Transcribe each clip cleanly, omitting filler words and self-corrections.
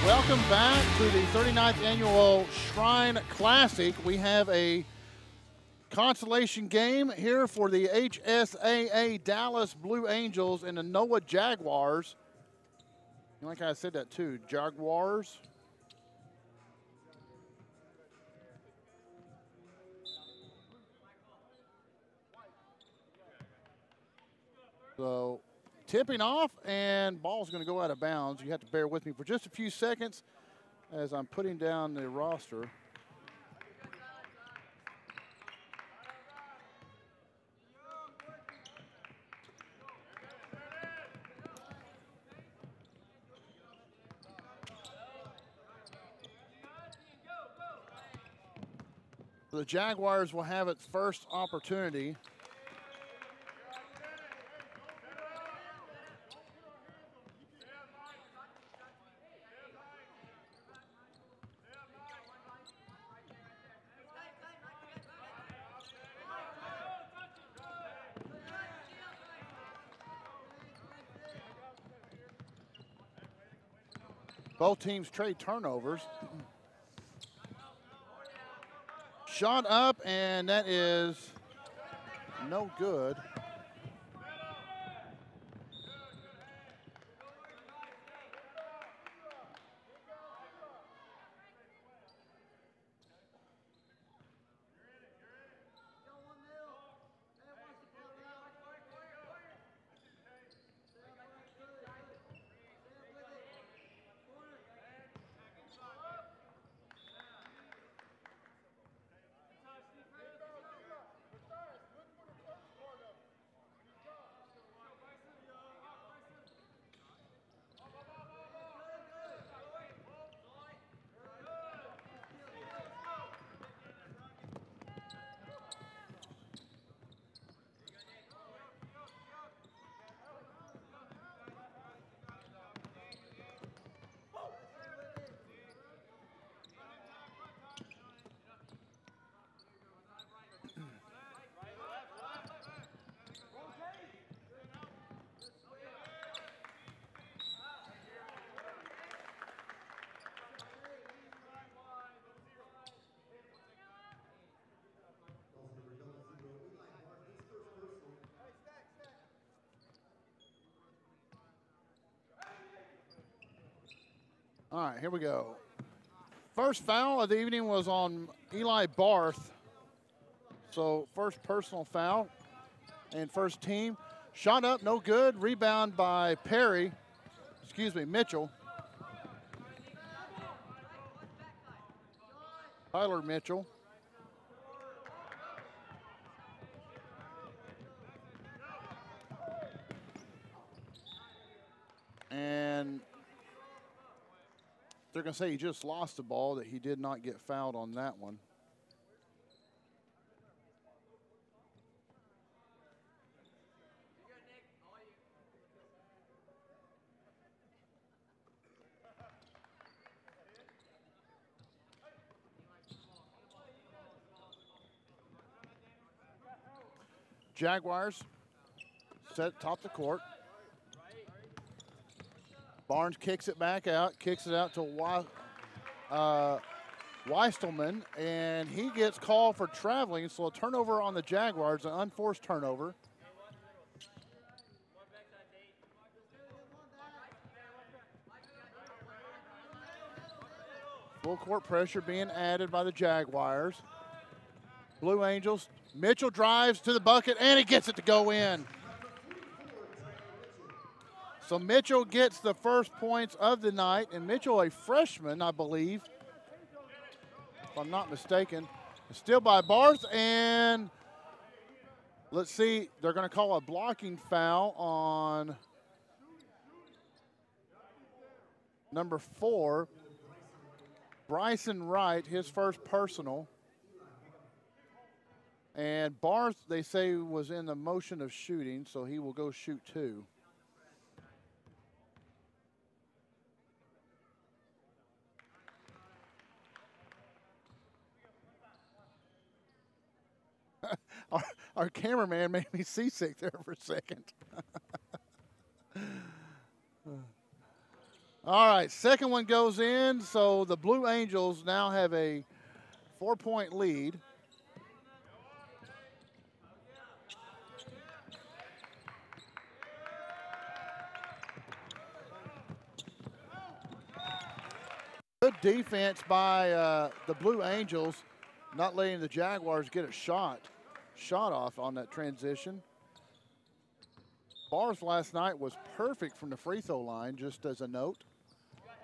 Welcome back to the 39th Annual Shrine Classic. We have a consolation game here for the HSAA Dallas Blue Angels and the NOAH Jaguars. Like I said that too, Jaguars. So tipping off, and ball's going to go out of bounds. You have to bear with me for just a few seconds as I'm putting down the roster. The Jaguars will have its first opportunity. Both teams trade turnovers. Shot up, and that is no good. All right, here we go. First foul of the evening was on Eli Barth. So first personal foul and first team. Shot up, no good. Rebound by Mitchell. Tyler Mitchell. And they're going to say he just lost the ball, that he did not get fouled on that one. Jaguars set top the court. Barnes kicks it back out, kicks it out to Weistelman, and he gets called for traveling, so a turnover on the Jaguars, an unforced turnover. Full court pressure being added by the Jaguars. Blue Angels, Mitchell drives to the bucket, and he gets it to go in. So Mitchell gets the first points of the night, and Mitchell, a freshman, I believe, if I'm not mistaken. Still by Barth, and let's see, they're going to call a blocking foul on number 4, Bryson Wright, his first personal. And Barth, they say, was in the motion of shooting, so he will go shoot 2. Our cameraman made me seasick there for a second. All right, second one goes in, so the Blue Angels now have a 4-point lead. Good defense by the Blue Angels, not letting the Jaguars get a shot off on that transition. Barth last night was perfect from the free throw line, just as a note.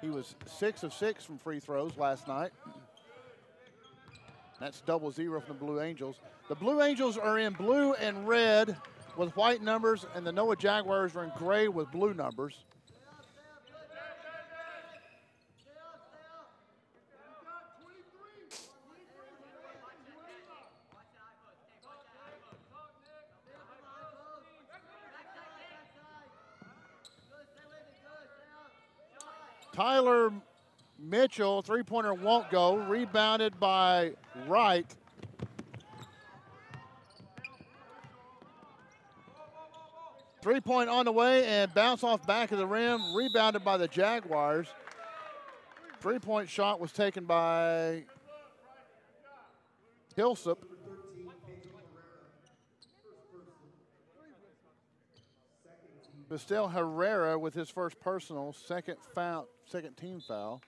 He was 6 of 6 from free throws last night. That's double zero from the Blue Angels. The Blue Angels are in blue and red with white numbers, and the NOAH Jaguars are in gray with blue numbers. Tyler Mitchell, three-pointer won't go. Rebounded by Wright. Three-point on the way and bounce off back of the rim. Rebounded by the Jaguars. Three-point shot was taken by Hillsup. Bastel Herrera with his first personal, second team foul.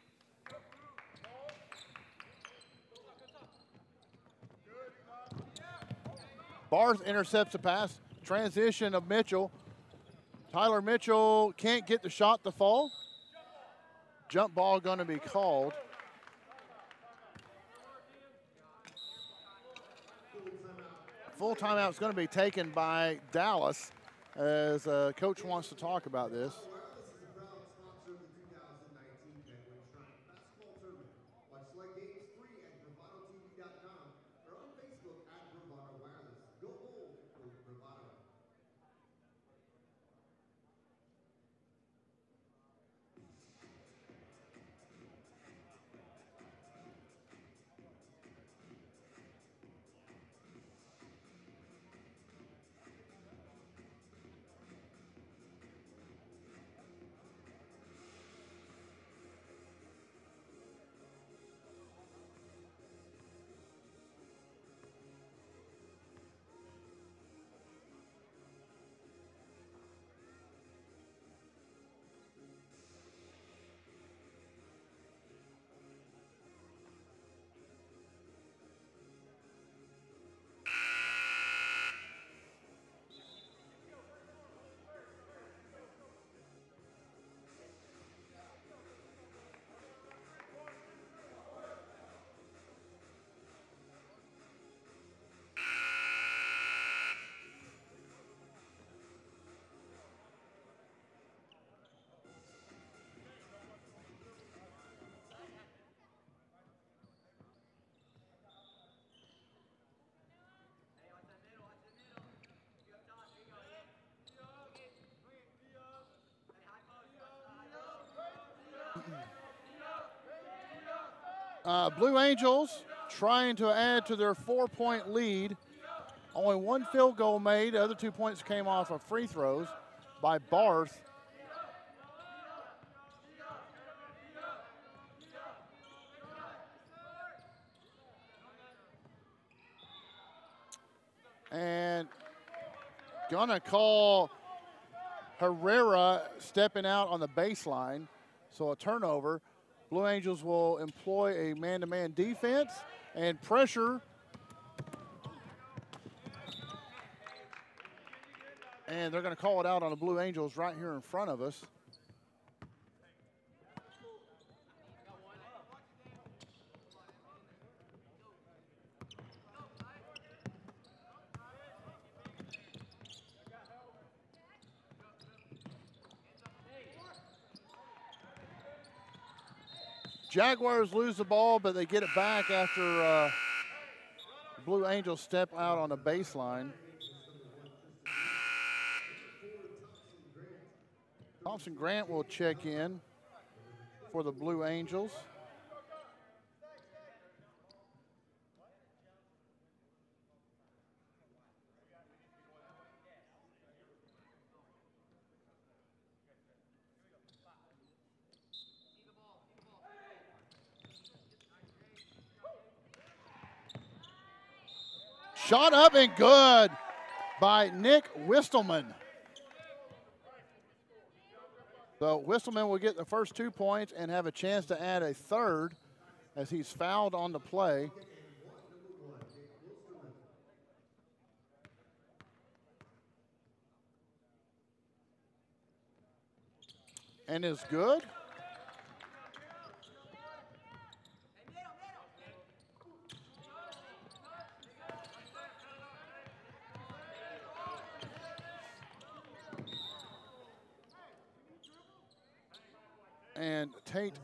Barth intercepts the pass. Transition of Mitchell. Tyler Mitchell can't get the shot to fall. Jump ball going to be called. Full timeout is going to be taken by Dallas as coach wants to talk about this. Watch select games free at BravadoTV.com or on Facebook at Bravado Wireless. Go bold with Bravado. Blue Angels trying to add to their 4-point lead. Only one field goal made. The other 2 points came off of free throws by Barth. And gonna call Herrera stepping out on the baseline. So a turnover. Blue Angels will employ a man-to-man defense and pressure. And they're going to call it out on the Blue Angels right here in front of us. Jaguars lose the ball, but they get it back after Blue Angels step out on the baseline. Thompson Grant will check in for the Blue Angels. Shot up and good by Nick Wistelman. So Wistelman will get the first 2 points and have a chance to add a third as he's fouled on the play. And is good. And Tate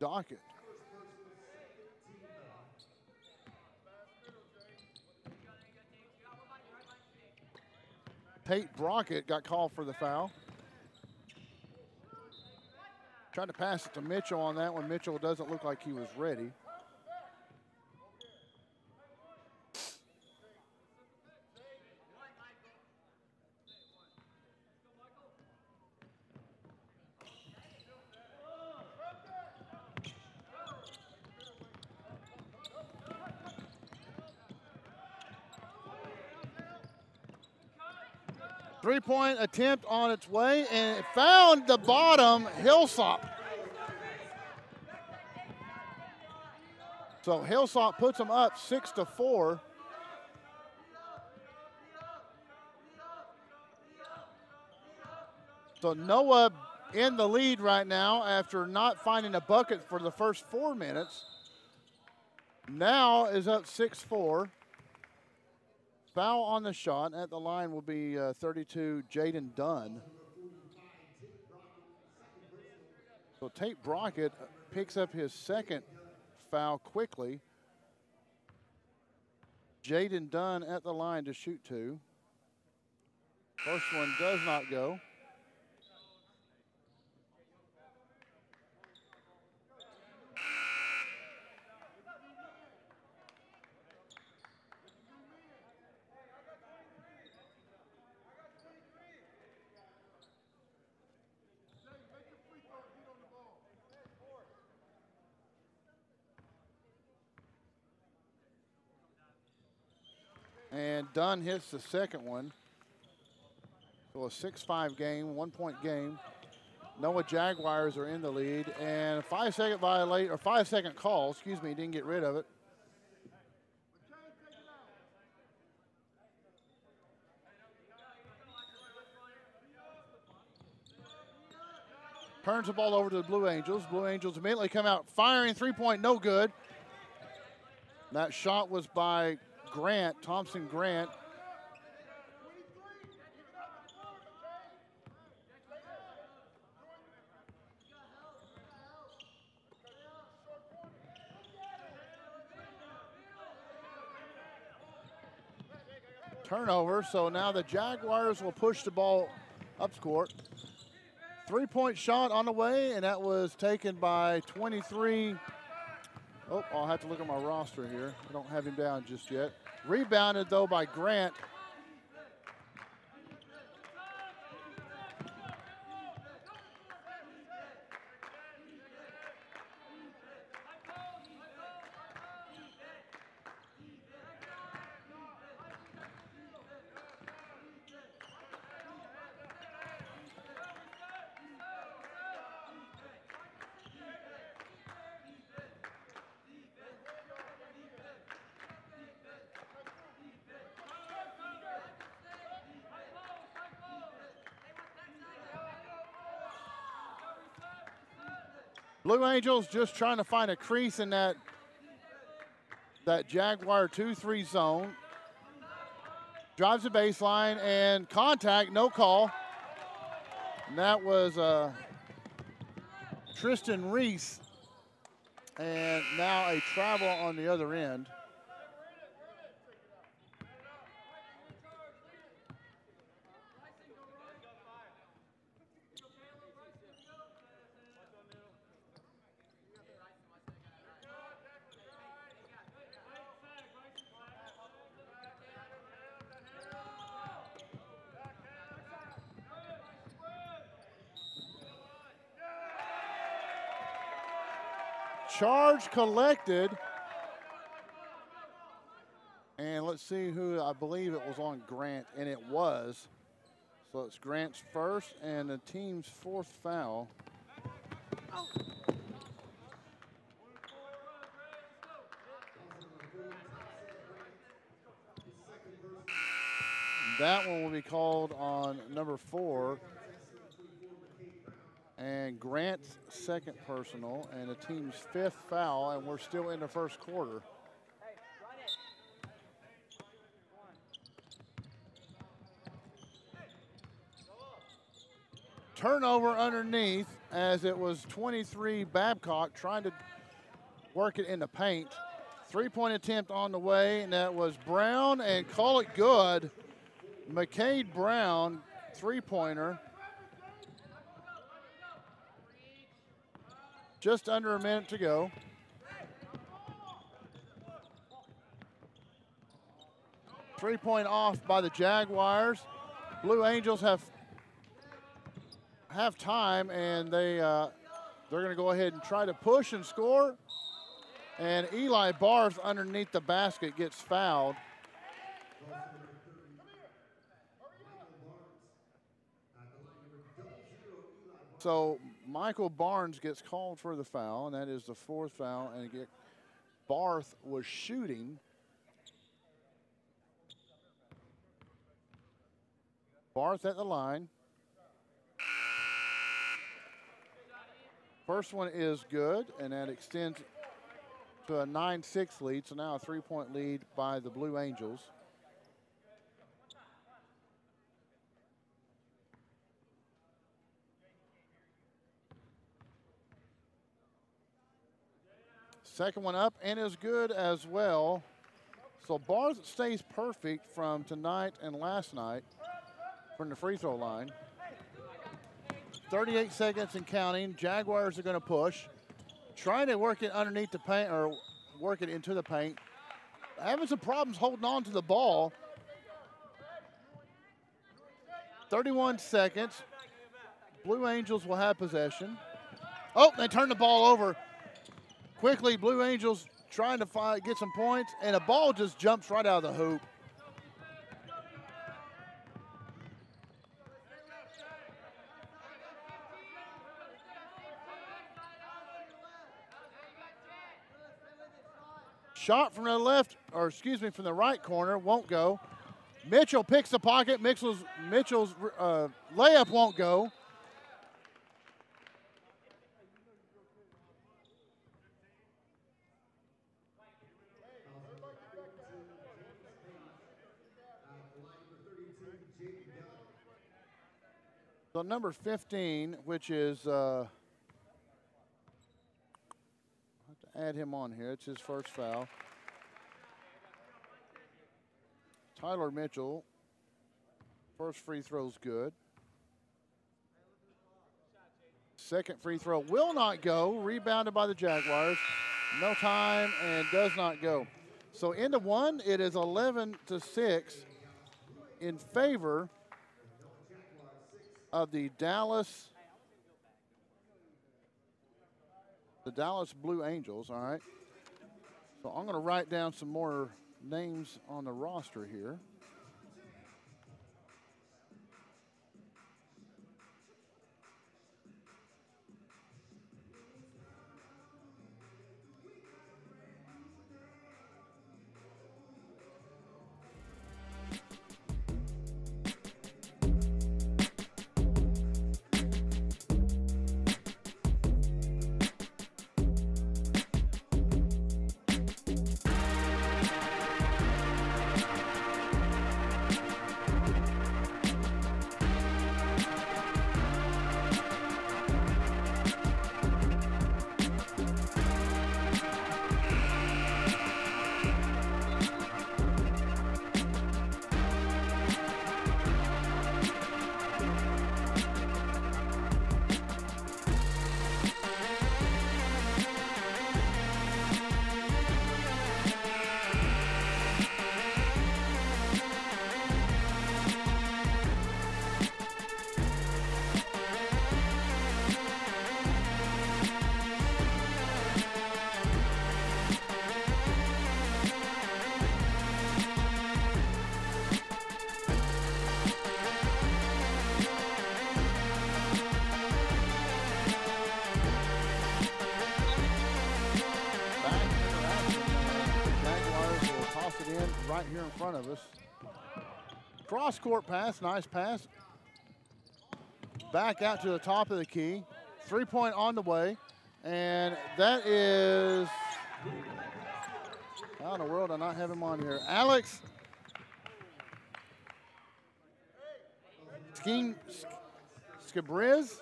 Dockett. Tate Brockett got called for the foul. Tried to pass it to Mitchell on that one. Mitchell doesn't look like he was ready. Three-point attempt on its way, and it found the bottom, Hillsop. So Hillsop puts them up 6-4. So NOAH in the lead right now after not finding a bucket for the first 4 minutes. Now is up 6-4. Foul on the shot at the line will be 32, Jaden Dunn. So Tate Brockett picks up his second foul quickly. Jaden Dunn at the line to shoot 2. First one does not go. And Dunn hits the second one. So a 6-5 game, 1-point game. NOAH Jaguars are in the lead, and a 5-second call, excuse me, didn't get rid of it. Turns the ball over to the Blue Angels. Blue Angels immediately come out firing, 3-point, no good. That shot was by Grant, Thompson Grant. Turnover, so now the Jaguars will push the ball up court. 3-point shot on the way, and that was taken by 23. Oh, I'll have to look at my roster here. I don't have him down just yet. Rebounded, though, by Grant. Blue Angels just trying to find a crease in that Jaguar 2-3 zone. Drives the baseline and contact, no call. And that was Tristan Reese. And now a travel on the other end. Charge collected let's see who, I believe it was on Grant, and it was. So it's Grant's first and the team's fourth foul. That one will be called on number 4. And Grant's second personal and the team's 5th foul, and we're still in the first quarter. Turnover underneath, as it was 23 Babcock trying to work it in the paint. 3-point attempt on the way, and that was Brown, and call it good. McCade Brown, 3-pointer. Just under a minute to go. Three-point off by the Jaguars. Blue Angels have time, and they're going to go ahead and try to push and score. And Eli Barth underneath the basket gets fouled. So Michael Barnes gets called for the foul, and that is the 4th foul. And Barth was shooting. Barth at the line. First one is good, and that extends to a 9-6 lead. So now a 3-point lead by the Blue Angels. Second one up and is good as well. So Barth stays perfect from tonight and last night from the free throw line. 38 seconds and counting. Jaguars are going to push. Trying to work it underneath the paint, or work it into the paint. Having some problems holding on to the ball. 31 seconds. Blue Angels will have possession. Oh, they turn the ball over. Quickly, Blue Angels trying to get some points, and a ball just jumps right out of the hoop. Shot from the left, or excuse me, from the right corner, won't go. Mitchell picks the pocket. Mitchell's layup won't go. So number 15, which is, I have to add him on here. It's his first foul. Tyler Mitchell, first free throw's good. Second free throw will not go. Rebounded by the Jaguars. No time and does not go. So into one, it is 11-6 in favor of the Dallas Blue Angels. All right. So I'm going to write down some more names on the roster here. front of us. Cross-court pass, nice pass. Back out to the top of the key. 3-point on the way. And that is, how in the world I not have him on here? Alex Skibriz?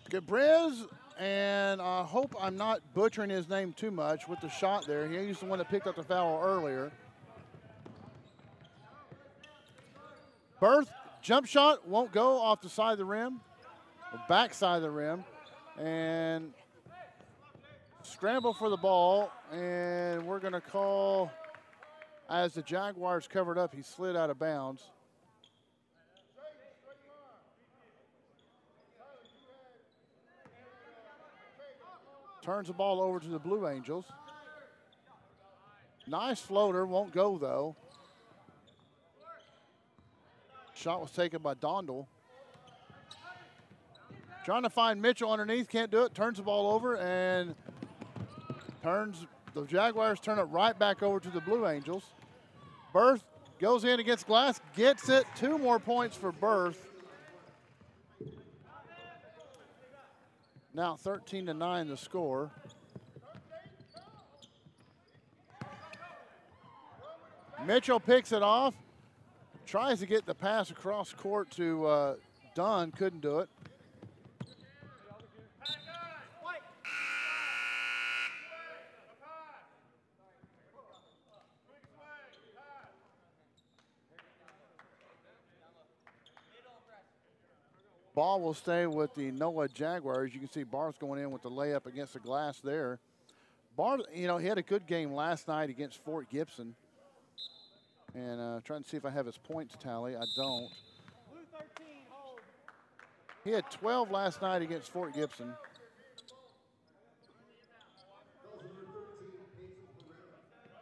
Gabriz, and I hope I'm not butchering his name too much with the shot there. He's the one that picked up the foul earlier. Berth, jump shot, won't go off the side of the rim, or back side of the rim, and scramble for the ball, and we're going to call, as the Jaguars covered up, he slid out of bounds. Turns the ball over to the Blue Angels. Nice floater, won't go though. Shot was taken by Dondal. Trying to find Mitchell underneath, can't do it. Turns the ball over and the Jaguars turn it right back over to the Blue Angels. Berth goes in against glass, gets it. 2 more points for Berth. Now 13-9 the score. Mitchell picks it off, tries to get the pass across court to Dunn, couldn't do it. Ball will stay with the NOAH Jaguars. You can see Barth going in with the layup against the glass there. Barth, you know, he had a good game last night against Fort Gibson. And trying to see if I have his points tally. I don't. He had 12 last night against Fort Gibson.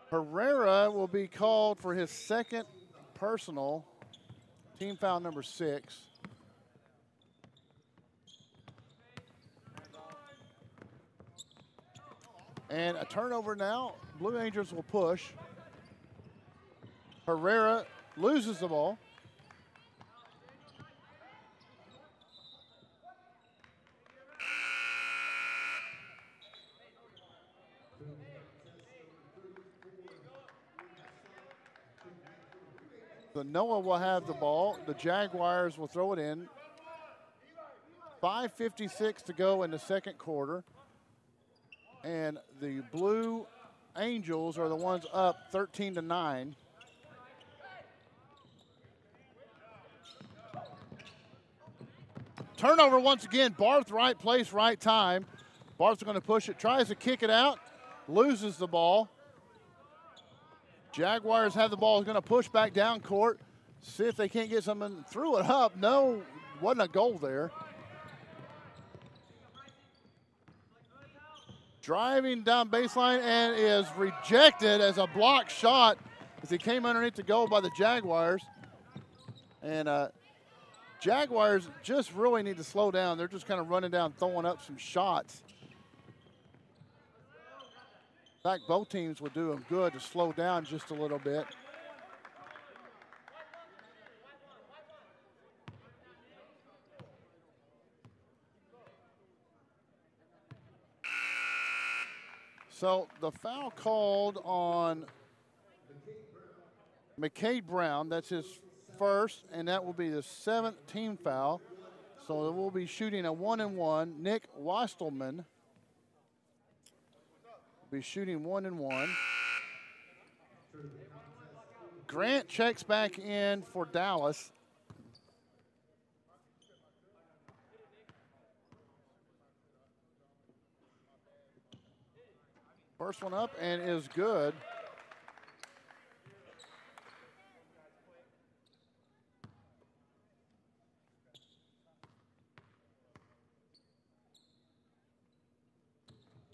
Herrera will be called for his second personal, team foul number 6. And a turnover now. Blue Angels will push. Herrera loses the ball. So NOAH will have the ball. The Jaguars will throw it in. 5:56 to go in the second quarter. And the Blue Angels are the ones up 13-9. Turnover once again. Barth, right place, right time. Barth's going to push it, tries to kick it out, loses the ball. Jaguars have the ball, going to push back down court, see if they can't get something. Threw it up. No, wasn't a goal there. Driving down baseline and is rejected as a block shot as he came underneath the goal by the Jaguars. And Jaguars just really need to slow down. They're just kind of running down, throwing up some shots. In fact, both teams would do them good to slow down just a little bit. So the foul called on McCade Brown, that's his first, and that will be the 7th team foul. So we'll be shooting a 1-1. Nick Wastelman will be shooting 1-1. Grant checks back in for Dallas. First one up and is good.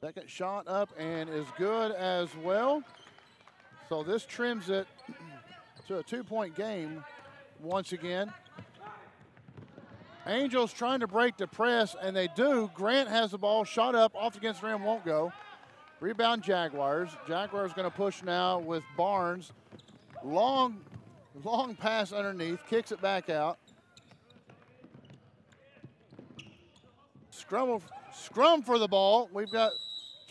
Second shot up and is good as well. So this trims it to a 2-point game once again. Angels trying to break the press, and they do. Grant has the ball, shot up, off against the rim, won't go. Rebound Jaguars. Jaguars going to push now with Barnes. Long pass underneath, kicks it back out. Scrum for the ball. We've got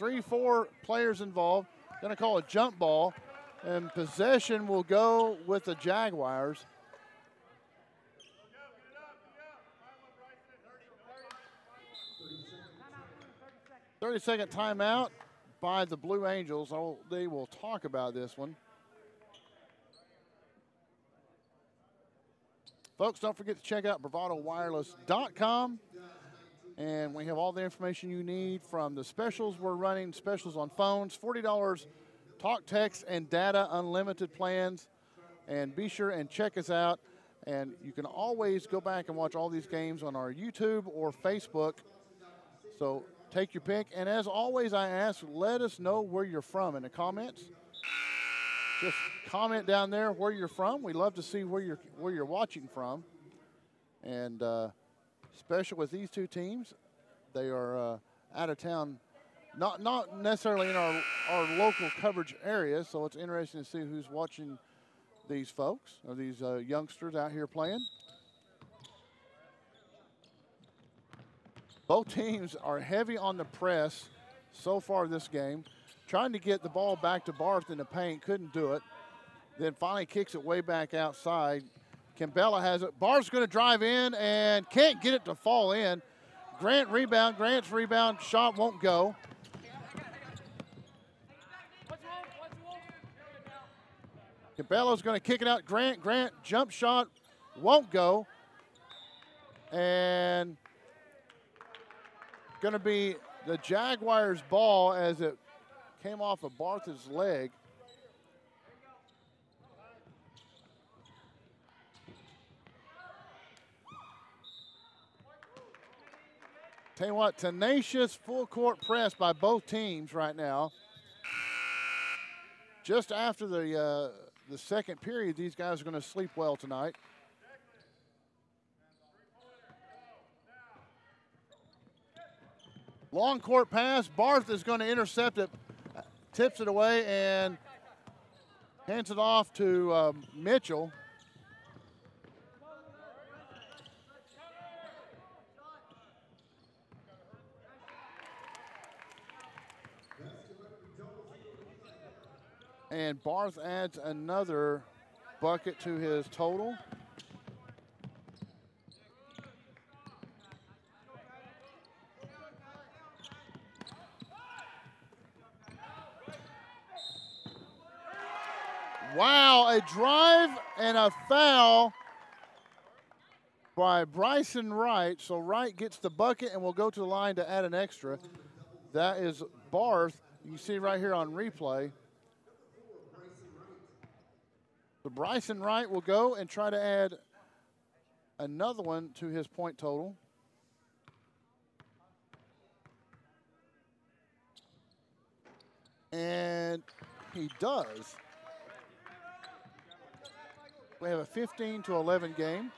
3-4 players involved. Going to call a jump ball, and possession will go with the Jaguars. Thirty-second timeout by the Blue Angels. They will talk about this one. Folks, don't forget to check out BravadoWireless.com. And we have all the information you need from the specials we're running, specials on phones, $40 talk, text, and data, unlimited plans. And be sure and check us out. And you can always go back and watch all these games on our YouTube or Facebook. So take your pick. And as always, I ask, let us know where you're from in the comments. Just comment down there where you're from. We love to see where you're watching from. And especially with these two teams, they are out of town, not necessarily in our local coverage area. So it's interesting to see who's watching these folks or these youngsters out here playing. Both teams are heavy on the press so far this game. Trying to get the ball back to Barth in the paint, couldn't do it. Then finally kicks it way back outside. Kimbella has it. Barth's going to drive in and can't get it to fall in. Grant rebound. Grant's rebound shot won't go. Kimbella's going to kick it out. Grant jump shot won't go. And going to be the Jaguars' ball as it came off of Barth's leg. Tell you what, tenacious full court press by both teams right now. Just after the second period, these guys are going to sleep well tonight. Long court pass. Barth is going to intercept it, tips it away, and hands it off to Mitchell. And Barth adds another bucket to his total. Wow, a drive and a foul by Bryson Wright. So Wright gets the bucket and will go to the line to add an extra. That is Barth. You can see right here on replay. So Bryson Wright will go and try to add another one to his point total. And he does. We have a 15-11 game.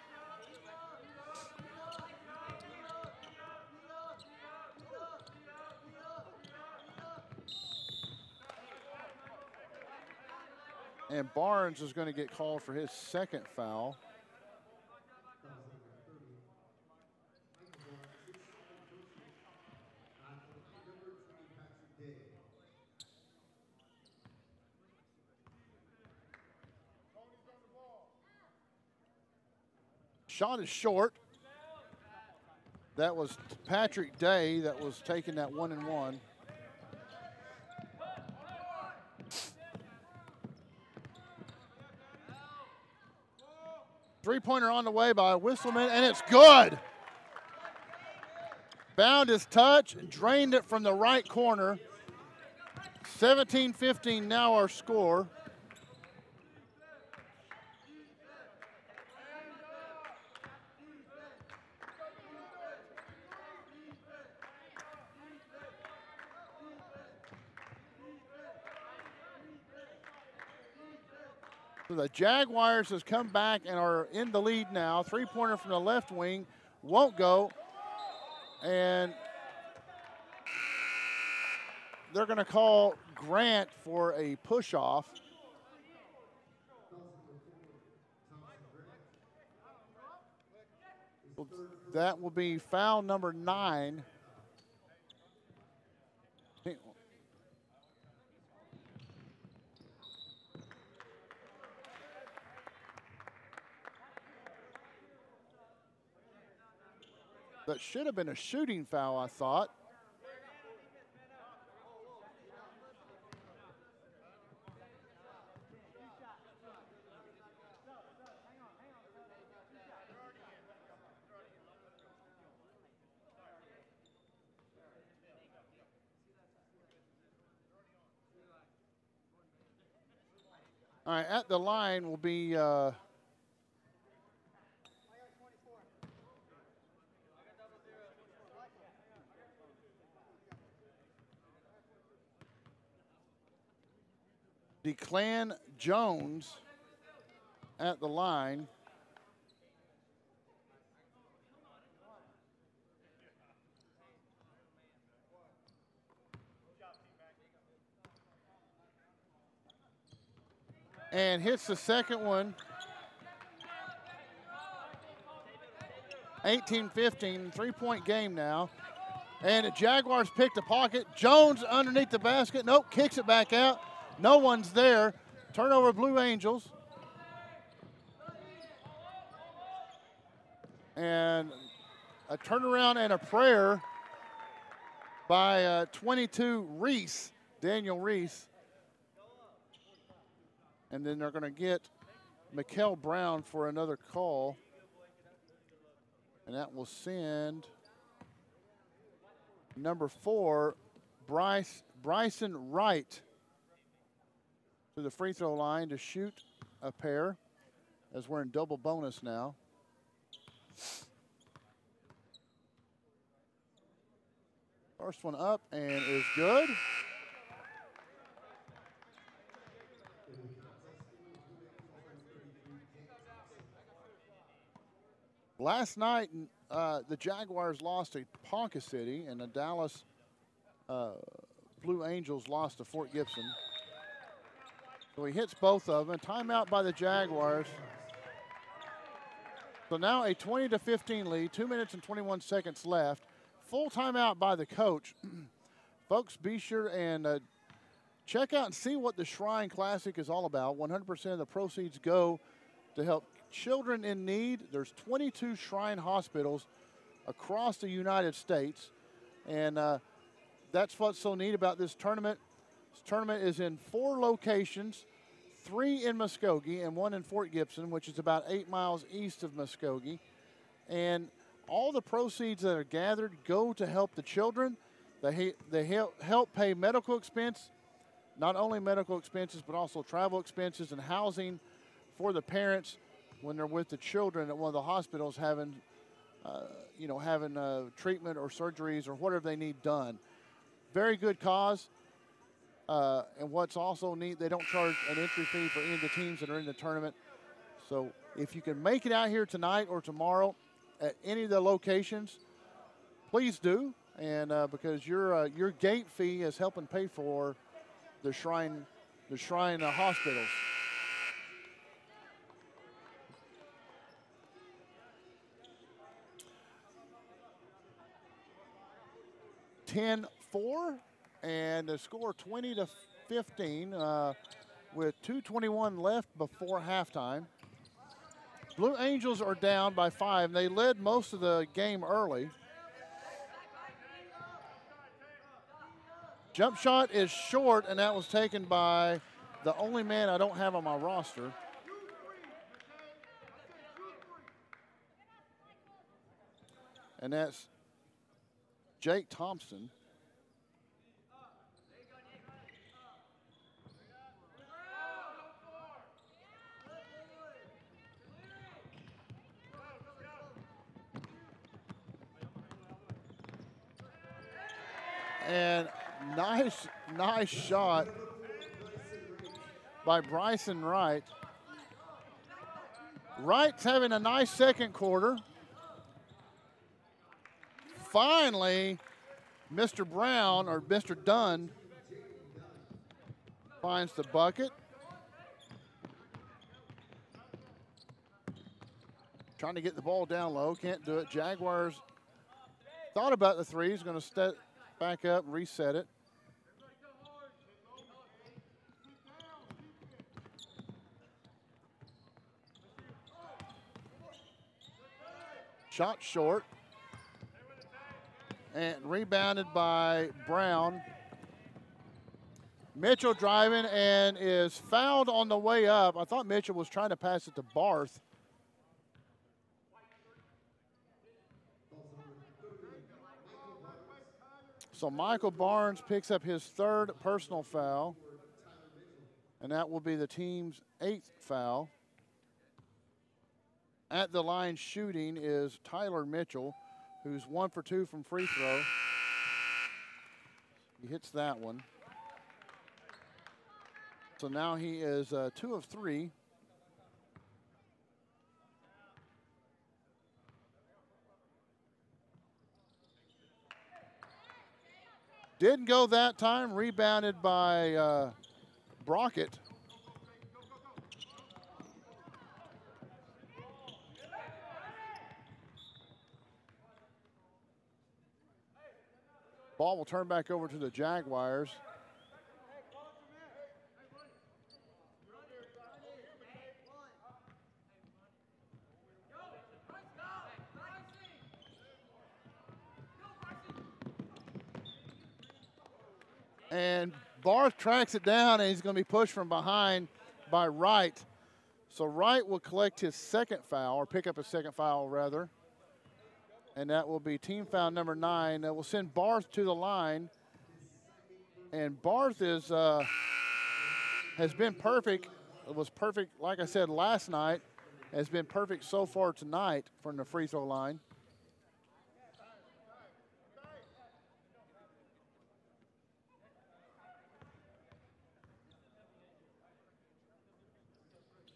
And Barnes is going to get called for his second foul. Shot is short. That was Patrick Day that was taking that 1-and-1. Three-pointer on the way by Whistleman, and it's good. Found his touch, drained it from the right corner. 17-15 now our score. So the Jaguars has come back and are in the lead now. Three-pointer from the left wing won't go. And they're going to call Grant for a push-off. That will be foul number 9. That should have been a shooting foul, I thought. All right, at the line will be Declan Jones at the line. And hits the second one. 18-15, three-point game now. And the Jaguars pick the pocket. Jones underneath the basket. Nope, kicks it back out. No one's there. Turnover, Blue Angels. And a turnaround and a prayer by 22 Reese, Daniel Reese. And then they're going to get Mikkel Brown for another call. And that will send number 4, Bryson Wright, to the free throw line to shoot a pair, as we're in double bonus now. First one up and is good. Last night, the Jaguars lost to Ponca City, and the Dallas Blue Angels lost to Fort Gibson. So he hits both of them. Timeout by the Jaguars. So now a 20-15 lead, 2 minutes and 21 seconds left. Full timeout by the coach. Folks, be sure and check out and see what the Shrine Classic is all about. 100% of the proceeds go to help children in need. There's 22 Shrine hospitals across the United States. And that's what's so neat about this tournament. This tournament is in 4 locations, 3 in Muskogee and 1 in Fort Gibson, which is about 8 miles east of Muskogee. And all the proceeds that are gathered go to help the children. They help pay medical expense, not only medical expenses, but also travel expenses and housing for the parents when they're with the children at one of the hospitals having treatment or surgeries or whatever they need done. Very good cause. And what's also neat, they don't charge an entry fee for any of the teams that are in the tournament. So if you can make it out here tonight or tomorrow at any of the locations, please do. And because your gate fee is helping pay for the Shrine hospitals. (10-4) and the score 20-15 with 2:21 left before halftime. Blue Angels are down by 5. They led most of the game early, Jump shot is short, and that was taken by the only man I don't have on my roster. And that's Jake Thompson. And nice shot by Bryson Wright. Wright's having a nice second quarter. Finally, Mr. Brown, or Mr. Dunn, finds the bucket. Trying to get the ball down low, can't do it. Jaguars thought about the three. He's going to step back up, reset it. Shot short. And rebounded by Brown. Mitchell driving and is fouled on the way up. I thought Mitchell was trying to pass it to Barth. So Michael Barnes picks up his third personal foul, and that will be the team's 8th foul. At the line shooting is Tyler Mitchell, who's 1 for 2 from free throw. He hits that one. So now he is 2 of 3. Didn't go that time, rebounded by Brockett. Ball will turn back over to the Jaguars. And Barth tracks it down, and he's going to be pushed from behind by Wright. So Wright will collect his second foul, or pick up his second foul, rather. And that will be team foul number 9. That will send Barth to the line. And Barth is has been perfect. It was perfect, like I said, last night. Has been perfect so far tonight from the free throw line.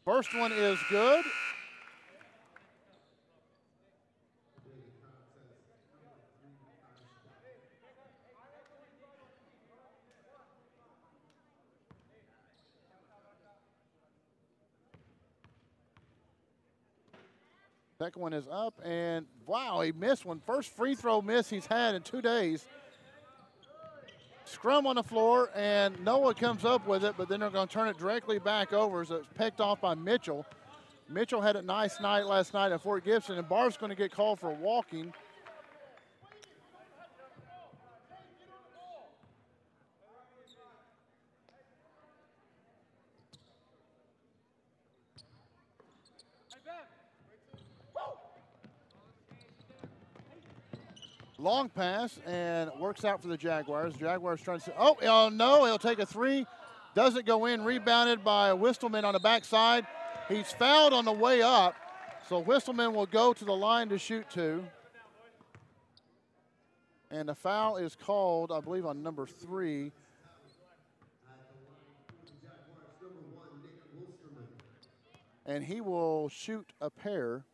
First one is good. Second one is up, and wow, he missed one. First free throw miss he's had in 2 days. Scrum on the floor, and NOAH comes up with it, but then they're going to turn it directly back over, so it's picked off by Mitchell. Mitchell had a nice night last night at Fort Gibson, and Barth's going to get called for walking. Long pass, and works out for the Jaguars. Jaguars trying to say, oh no, he'll take a three. Doesn't go in, rebounded by Wistelman on the backside. He's fouled on the way up, so Wistelman will go to the line to shoot 2. And the foul is called, I believe, on number 3. And he will shoot a pair.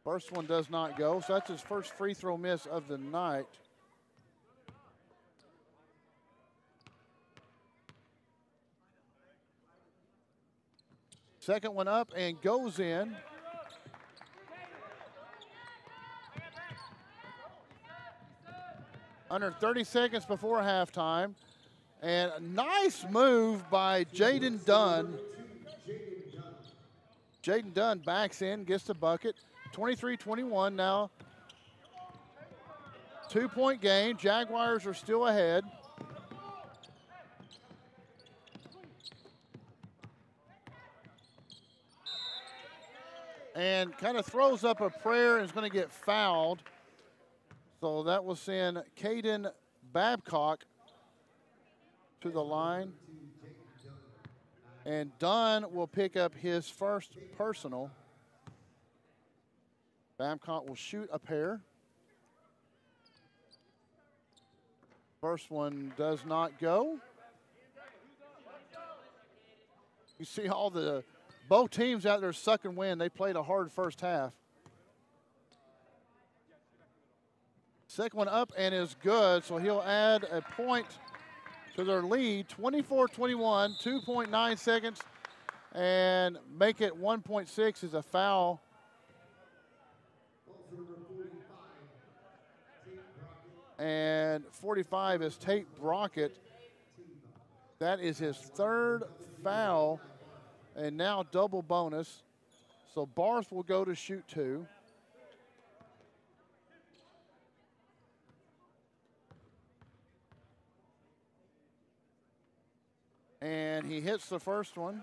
First one does not go, so that's his first free throw miss of the night. Second one up and goes in. Under 30 seconds before halftime. And a nice move by Jaden Dunn. Jaden Dunn backs in, gets the bucket. 23-21 now. 2-point game. Jaguars are still ahead. And kind of throws up a prayer and is going to get fouled. So that will send Caden Babcock to the line. And Dunn will pick up his first personal. Babcock will shoot a pair. First one does not go. You see all both teams out there sucking wind. They played a hard first half. Second one up and is good, so he'll add a point to their lead, 24-21, 2.9 seconds, and make it 1.6 is a foul. And 45 is Tate Brockett. That is his third foul, and now double bonus. So Barth will go to shoot 2. And he hits the first one.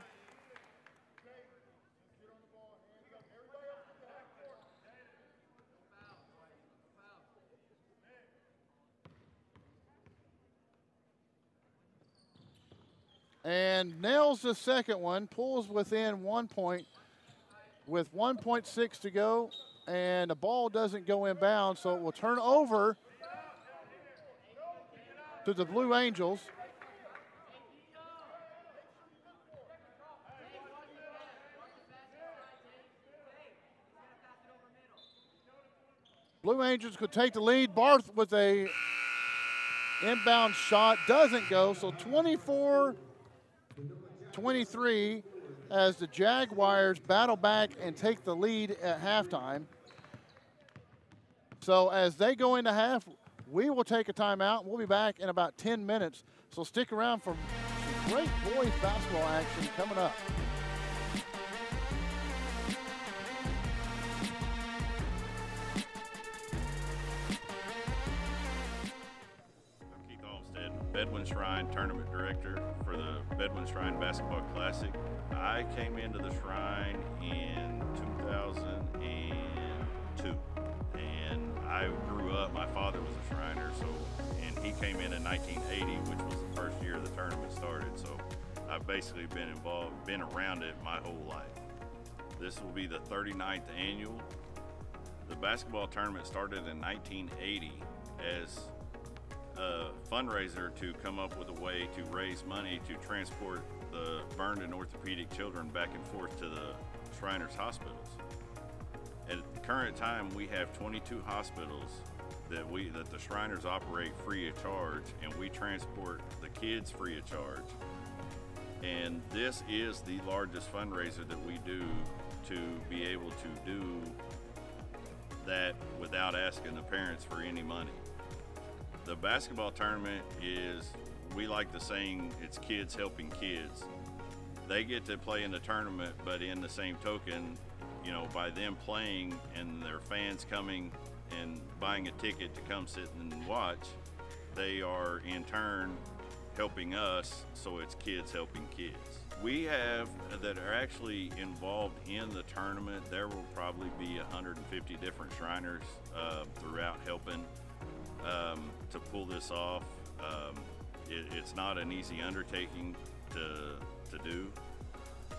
And nails the second one, pulls within 1 point with 1.6 to go, and the ball doesn't go inbound, so it will turn over to the Blue Angels. Blue Angels could take the lead. Barth with a inbound shot, doesn't go, so 24-23 as the Jaguars battle back and take the lead at halftime. So as they go into half, we will take a timeout. We'll be back in about 10 minutes. So stick around for some great boys basketball action coming up. Bedouin Shrine Tournament Director for the Bedouin Shrine Basketball Classic. I came into the Shrine in 2002, and I grew up, my father was a Shriner, and he came in 1980, which was the first year the tournament started, so I've basically been around it my whole life. This will be the 39th annual. The basketball tournament started in 1980 as a fundraiser to come up with a way to raise money to transport the burned and orthopedic children back and forth to the Shriners hospitals. At the current time, we have 22 hospitals that the Shriners operate free of charge, and we transport the kids free of charge. And this is the largest fundraiser that we do to be able to do that without asking the parents for any money. The basketball tournament is, we like the saying, it's kids helping kids. They get to play in the tournament, but in the same token, you know, by them playing and their fans coming and buying a ticket to come sit and watch, they are in turn helping us, so it's kids helping kids. We have that are actually involved in the tournament. There will probably be 150 different Shriners throughout helping to pull this off. It's not an easy undertaking to do.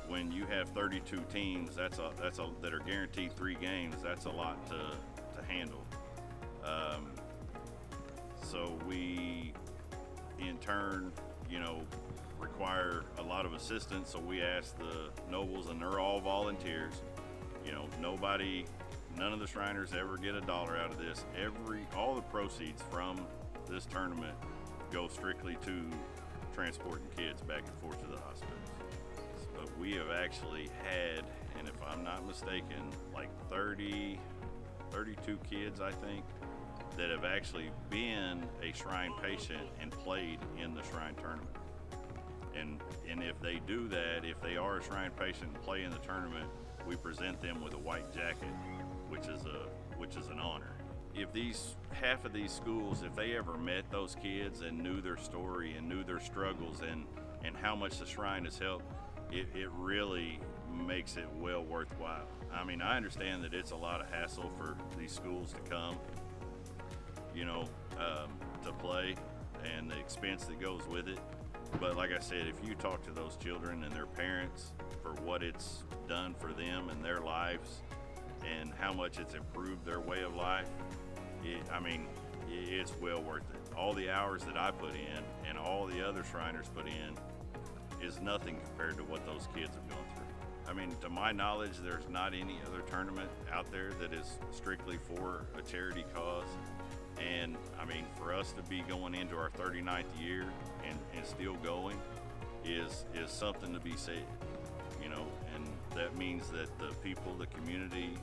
When you have 32 teams, that are guaranteed 3 games, that's a lot to handle. So we, in turn, you know, require a lot of assistance. So we ask the nobles, and they're all volunteers. You know, none of the Shriners ever get $1 out of this. All the proceeds from this tournament go strictly to transporting kids back and forth to the hospitals. But we have actually had, and if I'm not mistaken, like 32 kids, I think, that have actually been a Shrine patient and played in the Shrine tournament. And if they do that, if they are a Shrine patient and play in the tournament, we present them with a white jacket, which is an honor. if half of these schools, if they ever met those kids and knew their story and knew their struggles and how much the Shrine has helped, it really makes it well worthwhile. I mean, I understand that it's a lot of hassle for these schools to come, you know, to play, and the expense that goes with it. But like I said, if you talk to those children and their parents for what it's done for them and their lives and how much it's improved their way of life, I mean, it's well worth it. All the hours that I put in and all the other Shriners put in is nothing compared to what those kids have gone through. I mean, to my knowledge, there's not any other tournament out there that is strictly for a charity cause. And I mean, for us to be going into our 39th year and still going is something to be said, you know, and that means that the people, the community,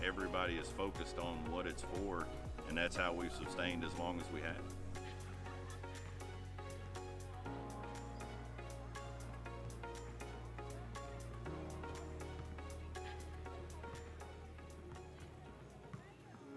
everybody is focused on what it's for, and that's how we've sustained as long as we have.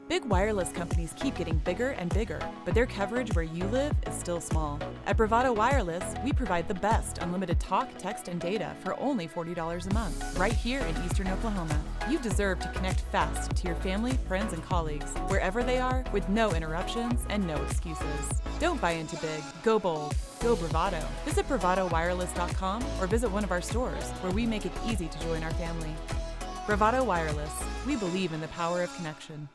Big wireless companies keep getting bigger and bigger, but their coverage where you live is still small. At Bravado Wireless, we provide the best unlimited talk, text, and data for only $40 a month, right here in Eastern Oklahoma. You deserve to connect fast to your family, friends, and colleagues, wherever they are, with no interruptions and no excuses. Don't buy into big. Go bold. Go Bravado. Visit bravadowireless.com or visit one of our stores, where we make it easy to join our family. Bravado Wireless. We believe in the power of connection.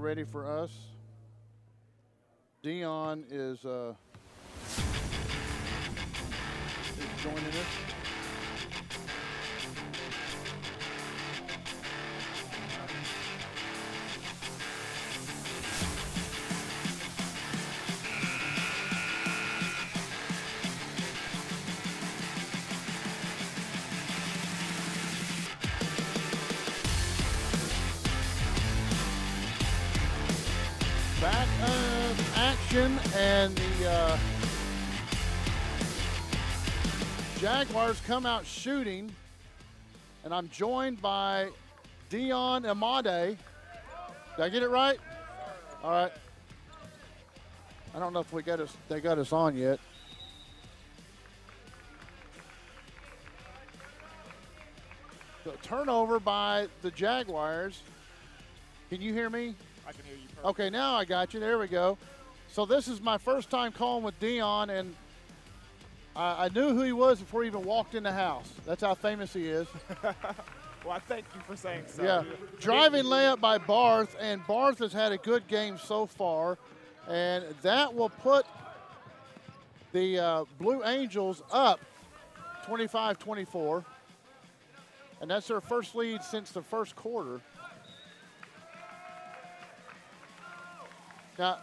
ready for us. Dion is joining us. Back of action, and the Jaguars come out shooting, and I'm joined by Dion Amade. Did I get it right? All right. I don't know if they got us on yet. So turnover by the Jaguars. Can you hear me? I can hear you perfectly. Okay, now I got you. There we go. So this is my first time calling with Dion, and I knew who he was before he even walked in the house. That's how famous he is. Well, I thank you for saying so. Yeah. Driving layup by Barth, and Barth has had a good game so far, and that will put the Blue Angels up 25-24, and that's their first lead since the first quarter. Now,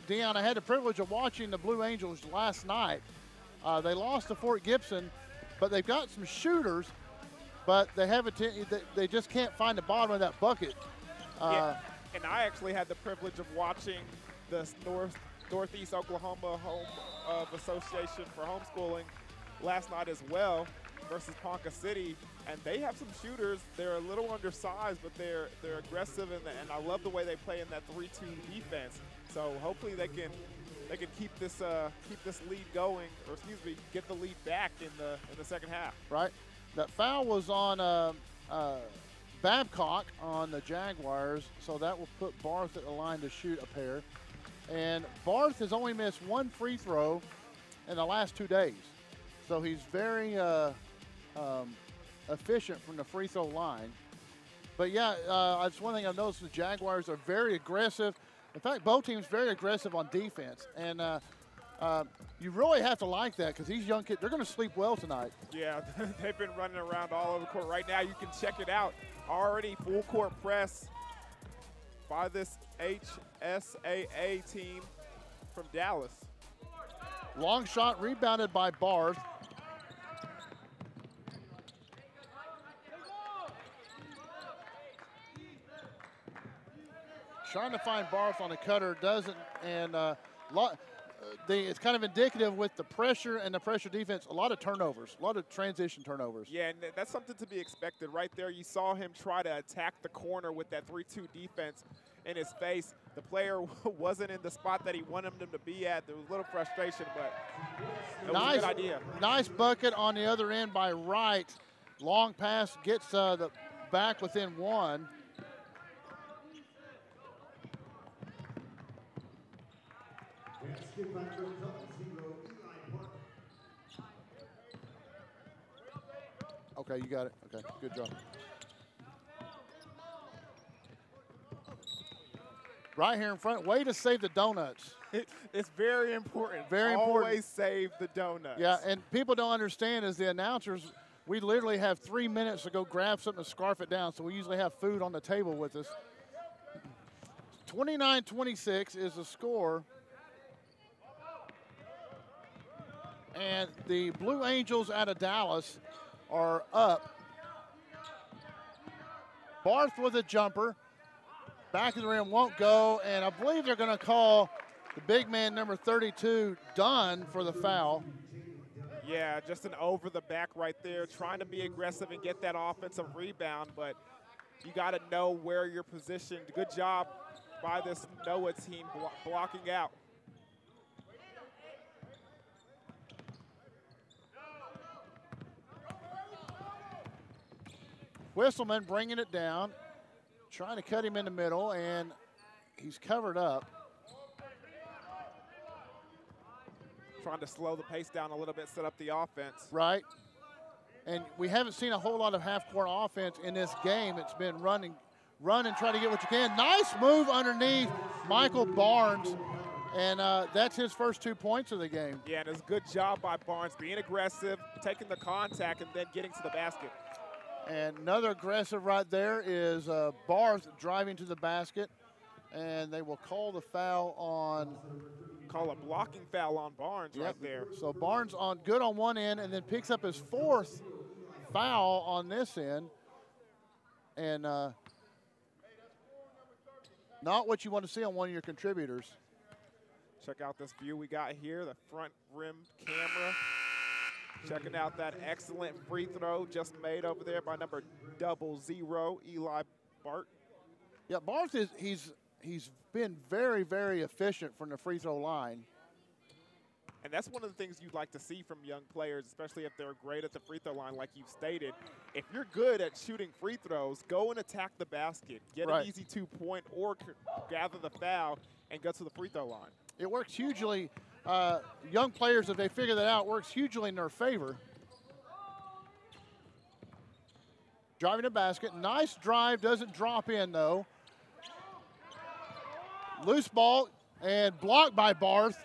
Dion, I had the privilege of watching the Blue Angels last night. They lost to Fort Gibson, but they've got some shooters, but they just can't find the bottom of that bucket. Yeah, and I actually had the privilege of watching the Northeast Oklahoma Home of Association for Homeschooling last night as well versus Ponca City, and they have some shooters. They're a little undersized, but they're aggressive, and I love the way they play in that 3-2 defense. So hopefully they can keep this lead going, or excuse me, get the lead back in the second half. Right. That foul was on Babcock on the Jaguars, so that will put Barth at the line to shoot a pair. And Barth has only missed one free throw in the last 2 days, so he's very efficient from the free throw line. But yeah, that's one thing I've noticed. The Jaguars are very aggressive. In fact, both teams very aggressive on defense, and you really have to like that because these young kids, they're going to sleep well tonight. Yeah, they've been running around all over the court. Right now, you can check it out. Already full court press by this HSAA team from Dallas. Long shot rebounded by Barth. Trying to find Barth on the cutter, doesn't, and it's kind of indicative with the pressure and the pressure defense, a lot of turnovers, a lot of transition turnovers. Yeah, and that's something to be expected. Right there, you saw him try to attack the corner with that 3-2 defense in his face. The player wasn't in the spot that he wanted him to be at. There was a little frustration, but it was a good idea. Nice bucket on the other end by Wright. Long pass gets the back within one. Okay, you got it. Okay, good job. Right here in front, way to save the donuts. It's very important. Very important. Always save the donuts. Yeah, and people don't understand as the announcers, we literally have 3 minutes to go grab something to scarf it down, so we usually have food on the table with us. 29-26 is the score. And the Blue Angels out of Dallas are up. Barth with a jumper. Back of the rim won't go, and I believe they're going to call the big man, number 32, Dunn, for the foul. Yeah, just an over the back right there, trying to be aggressive and get that offensive rebound, but you got to know where you're positioned. Good job by this NOAH team blocking out. Whistleman bringing it down, trying to cut him in the middle, and he's covered up. Trying to slow the pace down a little bit, set up the offense. Right. And we haven't seen a whole lot of half-court offense in this game. It's been running run and try to get what you can. Nice move underneath Michael Barnes, and that's his first 2 points of the game. Yeah, and it's a good job by Barnes, being aggressive, taking the contact, and then getting to the basket. And another aggressive right there is Barth driving to the basket, and they will call the foul on. Call a blocking foul on Barnes right there. So Barnes on good on one end, and then picks up his 4th foul on this end, and not what you want to see on one of your contributors. Check out this view we got here, the front rim camera. Checking out that excellent free throw just made over there by number 00, Eli Bart. Yeah, Barth he's been very, very efficient from the free throw line. And that's one of the things you'd like to see from young players, especially if they're great at the free throw line, like you've stated. If you're good at shooting free throws, go and attack the basket. Get an easy 2-point or gather the foul and go to the free throw line. It works hugely. Young players, if they figure that out, works hugely in their favor. Driving the basket. Nice drive. Doesn't drop in, though. Loose ball and blocked by Barth.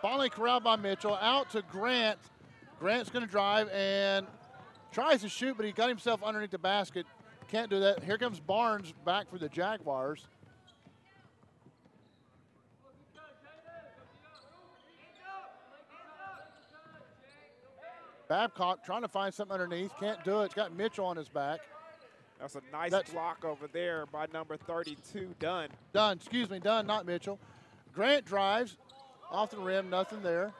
Finally corralled by Mitchell. Out to Grant. Grant's going to drive and tries to shoot, but he got himself underneath the basket. Can't do that. Here comes Barnes back for the Jaguars. Babcock trying to find something underneath. Can't do it. It's got Mitchell on his back. That's a nice block over there by number 32, Dunn. Dunn, excuse me, Dunn, not Mitchell. Grant drives off the rim, nothing there.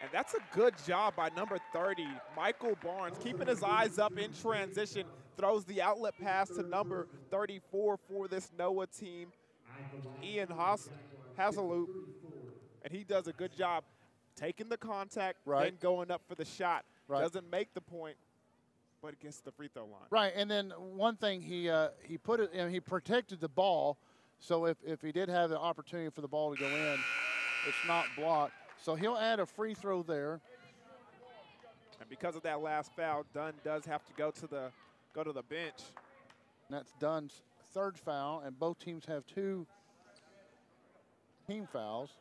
And that's a good job by number 30, Michael Barnes, keeping his eyes up in transition, throws the outlet pass to number 34 for this NOAH team, Ian Hazeloop, and he does a good job taking the contact, then going up for the shot. Doesn't make the point, but it gets the free throw line. Right, and then one thing, he put it in, he protected the ball, so if he did have the opportunity for the ball to go in, it's not blocked. So he'll add a free throw there. And because of that last foul, Dunn does have to go to the bench. And that's Dunn's 3rd foul, and both teams have 2 team fouls.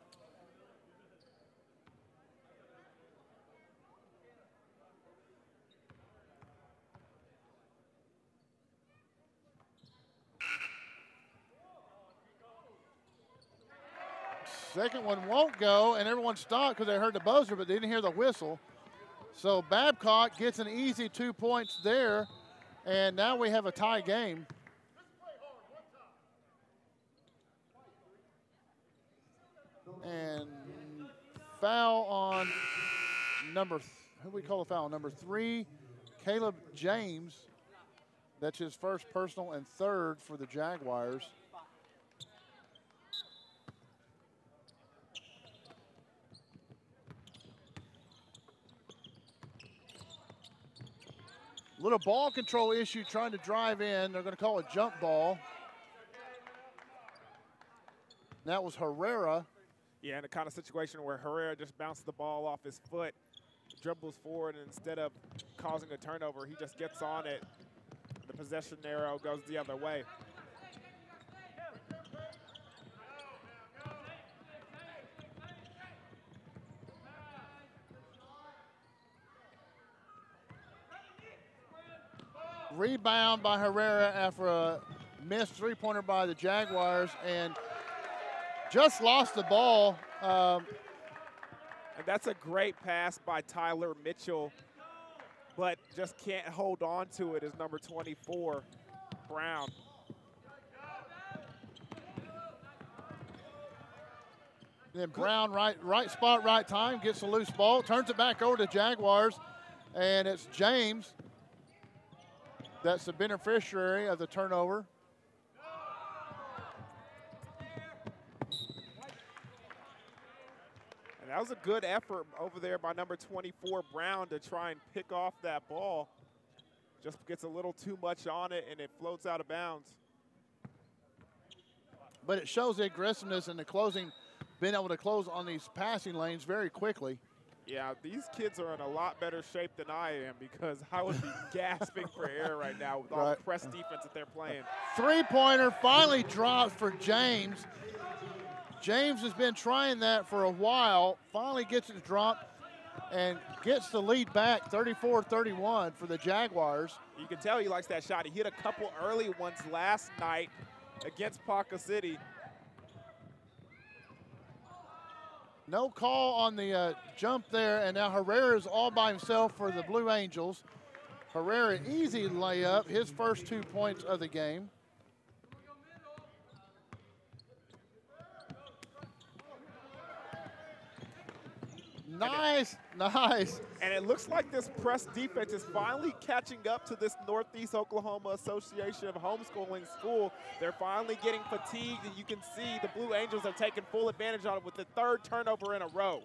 Second one won't go, and everyone stopped because they heard the buzzer, but they didn't hear the whistle. So Babcock gets an easy 2 points there, and now we have a tie game. And foul on who we call a foul? Number 3, Caleb James. That's his first personal and 3rd for the Jaguars. Little ball control issue trying to drive in. They're going to call a jump ball. That was Herrera. Yeah, in the kind of situation where Herrera just bounced the ball off his foot, dribbles forward, and instead of causing a turnover, he just gets on it. The possession arrow goes the other way. Rebound by Herrera after a missed 3-pointer by the Jaguars, and just lost the ball. And that's a great pass by Tyler Mitchell, but just can't hold on to it as number 24, Brown. Then Brown, right spot, right time, gets a loose ball, turns it back over to Jaguars, and it's James that's the beneficiary of the turnover. And that was a good effort over there by number 24, Brown, to try and pick off that ball. Just gets a little too much on it, and it floats out of bounds. But it shows the aggressiveness and the closing, being able to close on these passing lanes very quickly. Yeah, these kids are in a lot better shape than I am because I would be gasping for air right now with all the press defense that they're playing. Three-pointer finally drops for James. James has been trying that for a while, finally gets it dropped and gets the lead back 34-31 for the Jaguars. You can tell he likes that shot. He hit a couple early ones last night against Ponca City. No call on the jump there, and now Herrera is all by himself for the Blue Angels. Herrera, easy layup, his first 2 points of the game. Nice, nice. And it looks like this press defense is finally catching up to this Northeast Oklahoma Association of Homeschooling School. They're finally getting fatigued, and you can see the Blue Angels are taking full advantage on it with the third turnover in a row.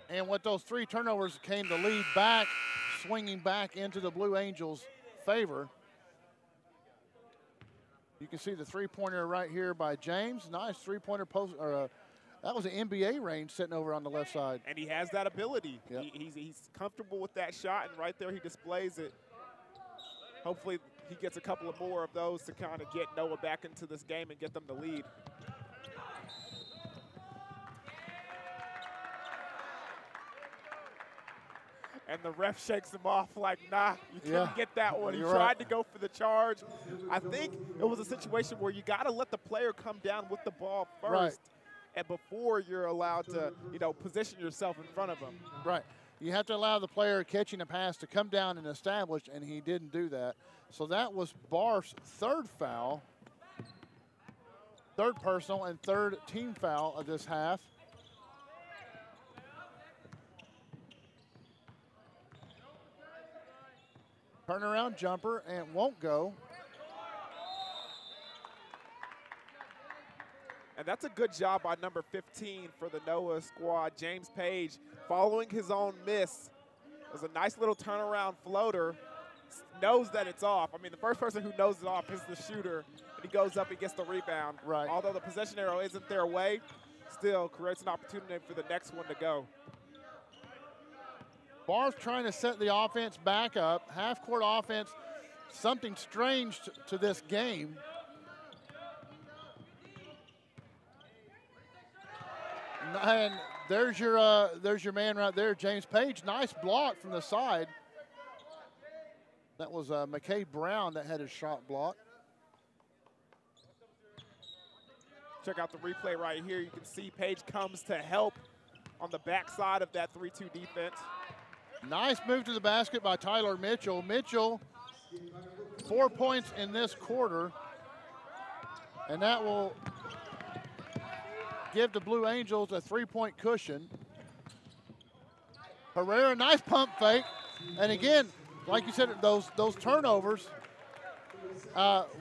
And with those 3 turnovers came the lead back, swinging back into the Blue Angels' favor. You can see the three-pointer right here by James. Nice three-pointer post, or that was an NBA range sitting over on the left side. And he has that ability. Yep. He's comfortable with that shot, and right there he displays it. Hopefully he gets a couple of more of those to kind of get NOAH back into this game and get them the lead. And the ref shakes him off like, nah, you couldn't get that one. He tried to go for the charge. I think it was a situation where you got to let the player come down with the ball first. And before you're allowed to, position yourself in front of him. Right. You have to allow the player catching a pass to come down and establish, and he didn't do that. So that was Barf's third foul, third personal and third team foul of this half. Turnaround jumper, and won't go. And that's a good job by number 15 for the NOAH squad, James Page, following his own miss. It was a nice little turnaround floater. Knows that it's off. I mean, the first person who knows it off is the shooter, and he goes up and gets the rebound. Right. Although the possession arrow isn't their way, still creates an opportunity for the next one to go. Barr's trying to set the offense back up. Half-court offense, something strange to this game. And there's your man right there, James Page. Nice block from the side. That was McKay Brown that had his shot blocked. Check out the replay right here. You can see Page comes to help on the backside of that 3-2 defense. Nice move to the basket by Tyler Mitchell. Mitchell, 4 points in this quarter, and that will give the Blue Angels a 3-point cushion. Herrera, nice pump fake. And again, like you said, those turnovers,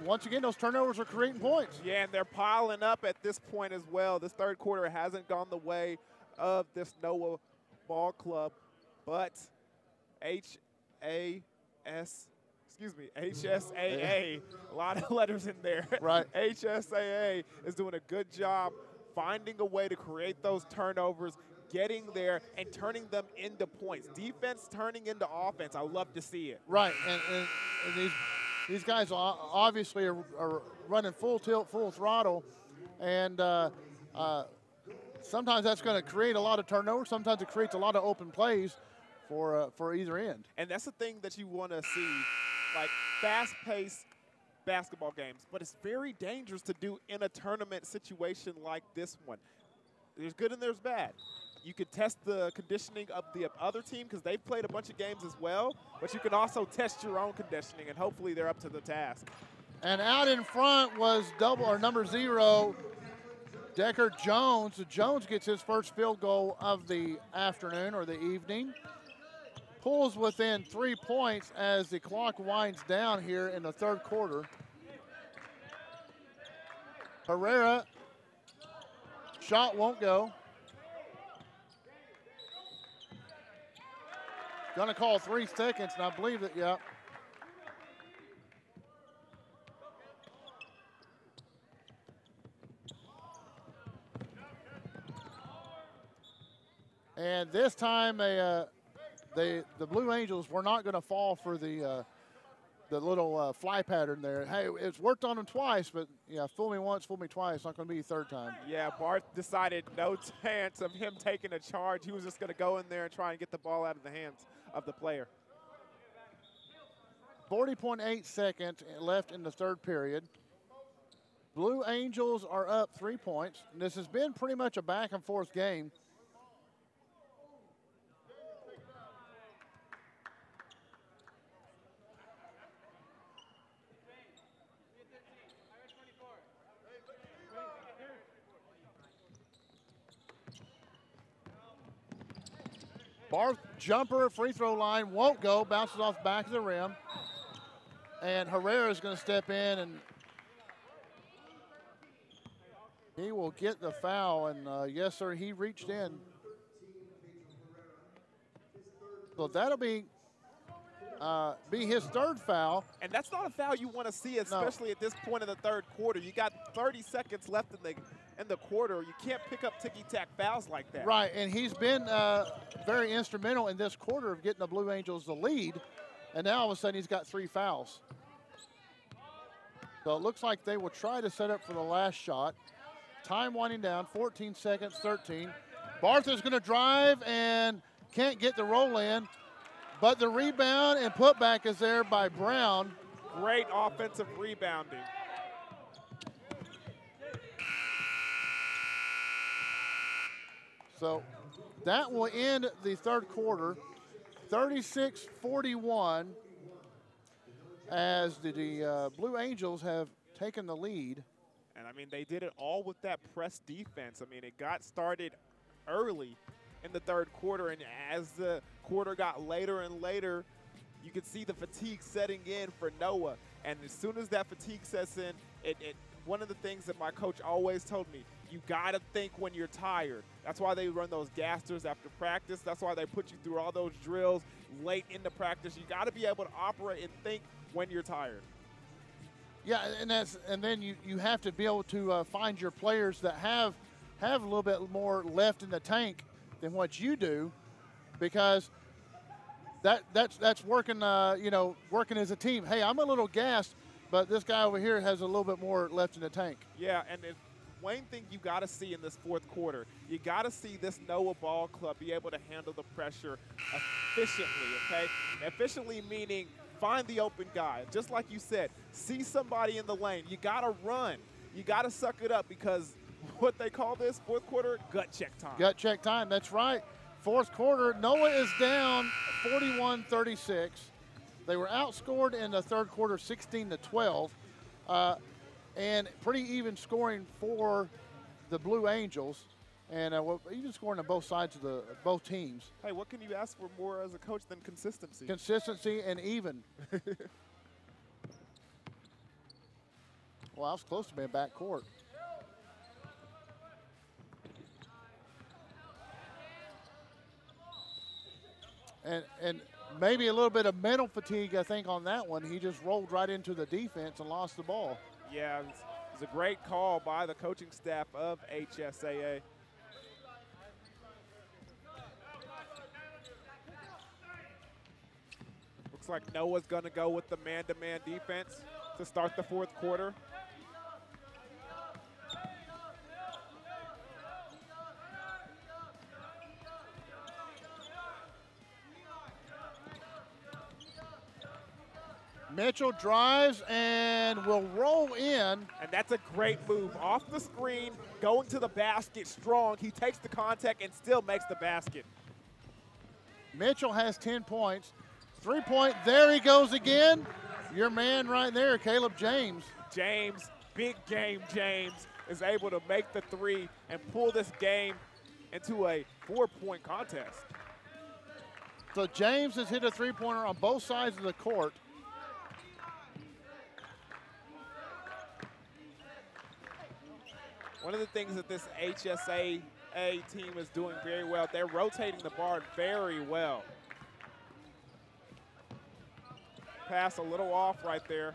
once again, those turnovers are creating points. Yeah, and they're piling up at this point as well. This third quarter hasn't gone the way of this NOAH ball club, but HSAA, a lot of letters in there. Right. HSAA is doing a good job finding a way to create those turnovers, getting there, and turning them into points. Defense turning into offense. I love to see it. Right, and these guys obviously are running full tilt, full throttle, and sometimes that's going to create a lot of turnovers. Sometimes it creates a lot of open plays for either end. And that's the thing that you want to see, like fast-paced basketball games, but it's very dangerous to do in a tournament situation like this one. There's good and there's bad. You could test the conditioning of the other team because they've played a bunch of games as well, but you can also test your own conditioning, and hopefully they're up to the task. And out in front was number 0, Decker Jones. Jones gets his first field goal of the afternoon or the evening. Pulls within 3 points as the clock winds down here in the third quarter. Herrera, shot won't go. Gonna call 3 seconds, and I believe that, yeah. And this time, the Blue Angels were not going to fall for the little fly pattern there. Hey, it's worked on them twice, but yeah, fool me once, fool me twice. Not going to be the third time. Yeah, Barth decided no chance of him taking a charge. He was just going to go in there and try and get the ball out of the hands of the player. 40.8 seconds left in the third period. Blue Angels are up 3 points. And this has been pretty much a back and forth game. Barth jumper, free throw line, won't go, bounces off the back of the rim. And Herrera is going to step in, and he will get the foul. And yes, sir, he reached in. So that'll be his third foul. And that's not a foul you want to see, especially at this point in the third quarter. You got 30 seconds left in the quarter. You can't pick up ticky-tack fouls like that. Right, and he's been very instrumental in this quarter of getting the Blue Angels the lead. And now all of a sudden he's got 3 fouls. So it looks like they will try to set up for the last shot. Time winding down, 14 seconds, 13. Barth is going to drive and can't get the roll in, but the rebound and putback is there by Brown. Great offensive rebounding. So that will end the third quarter, 36-41, as the Blue Angels have taken the lead. And, I mean, they did it all with that press defense. I mean, it got started early in the third quarter, and as the quarter got later and later, you could see the fatigue setting in for NOAH. And as soon as that fatigue sets in, one of the things that my coach always told me, you got to think when you're tired. That's why they run those gasters after practice. That's why they put you through all those drills late into practice. You got to be able to operate and think when you're tired. Yeah, and then you have to be able to find your players that have a little bit more left in the tank than what you do, because that's working working as a team. Hey, I'm a little gassed, but this guy over here has a little bit more left in the tank. Yeah, and one thing you got to see in this fourth quarter, you got to see this NOAH ball club be able to handle the pressure efficiently, okay? Efficiently meaning find the open guy. Just like you said, see somebody in the lane. You got to run. You got to suck it up, because what they call this fourth quarter, gut check time. Gut check time, that's right. Fourth quarter, NOAH is down 41-36. They were outscored in the third quarter 16-12. And pretty even scoring for the Blue Angels. And even scoring on both sides of both teams. Hey, what can you ask for more as a coach than consistency? Consistency and even. Well, I was close to being back court. And maybe a little bit of mental fatigue, I think, on that one. He just rolled right into the defense and lost the ball. Yeah, it was a great call by the coaching staff of HSAA. Looks like NOAH's going to go with the man-to-man defense to start the fourth quarter. Mitchell drives and will roll in. And that's a great move. Off the screen, going to the basket strong. He takes the contact and still makes the basket. Mitchell has 10 points. 3-point, there he goes again. Your man right there, Caleb James. James, big game James, is able to make the three and pull this game into a 4-point contest. So James has hit a three-pointer on both sides of the court. One of the things that this HSAA team is doing very well, they're rotating the bar very well. Pass a little off right there.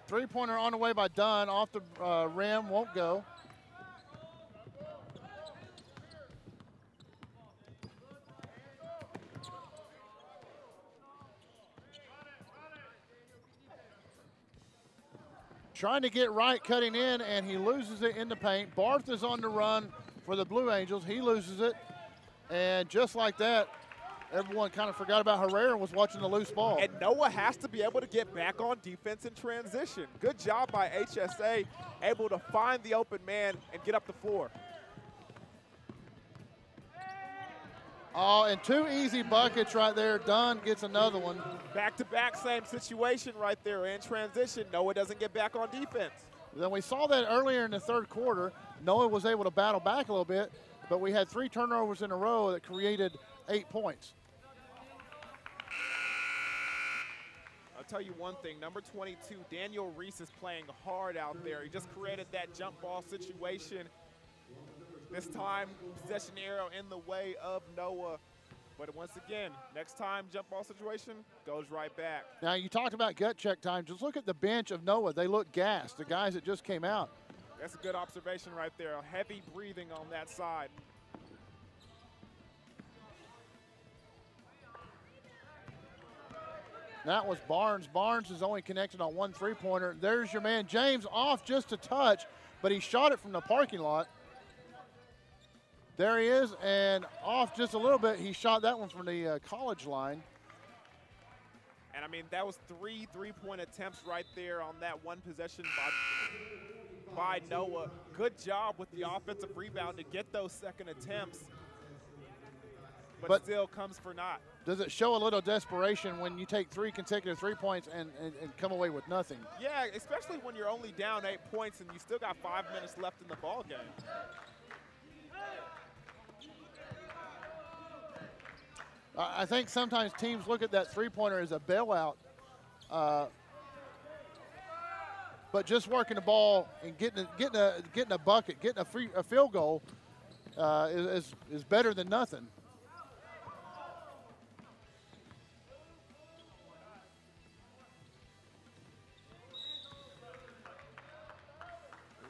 Three-pointer on the way by Dunn, off the rim, won't go. trying to get right, cutting in, and he loses it in the paint. Barth is on the run for the Blue Angels. He loses it, and just like that, everyone kind of forgot about Herrera and was watching the loose ball. And NOAH has to be able to get back on defense in transition. Good job by HSA, able to find the open man and get up the floor. Oh, and 2 easy buckets right there. Dunn gets another one. Back-to-back, same situation right there. In transition, NOAH doesn't get back on defense. Then we saw that earlier in the third quarter. NOAH was able to battle back a little bit, but we had 3 turnovers in a row that created 8 points. I'll tell you one thing, number 22, Daniel Reese is playing hard out there. He just created that jump ball situation. This time, possession arrow in the way of NOAH. But once again, next time, jump ball situation goes right back. Now, you talked about gut check time. Just look at the bench of NOAH. They look gassed, the guys that just came out. That's a good observation right there. Heavy breathing on that side. That was Barnes. Barnes is only connected on 1 3-pointer. There's your man, James, off just a touch, but he shot it from the parking lot. There he is, and off just a little bit. He shot that one from the college line. And, I mean, that was 3 3-point attempts right there on that one possession by NOAH. Good job with the offensive rebound to get those second attempts, but still comes for naught. Does it show a little desperation when you take 3 consecutive 3 points and come away with nothing? Yeah, especially when you're only down 8 points and you still got 5 minutes left in the ball game. I think sometimes teams look at that 3-pointer as a bailout, but just working the ball and getting a bucket, getting a field goal is better than nothing.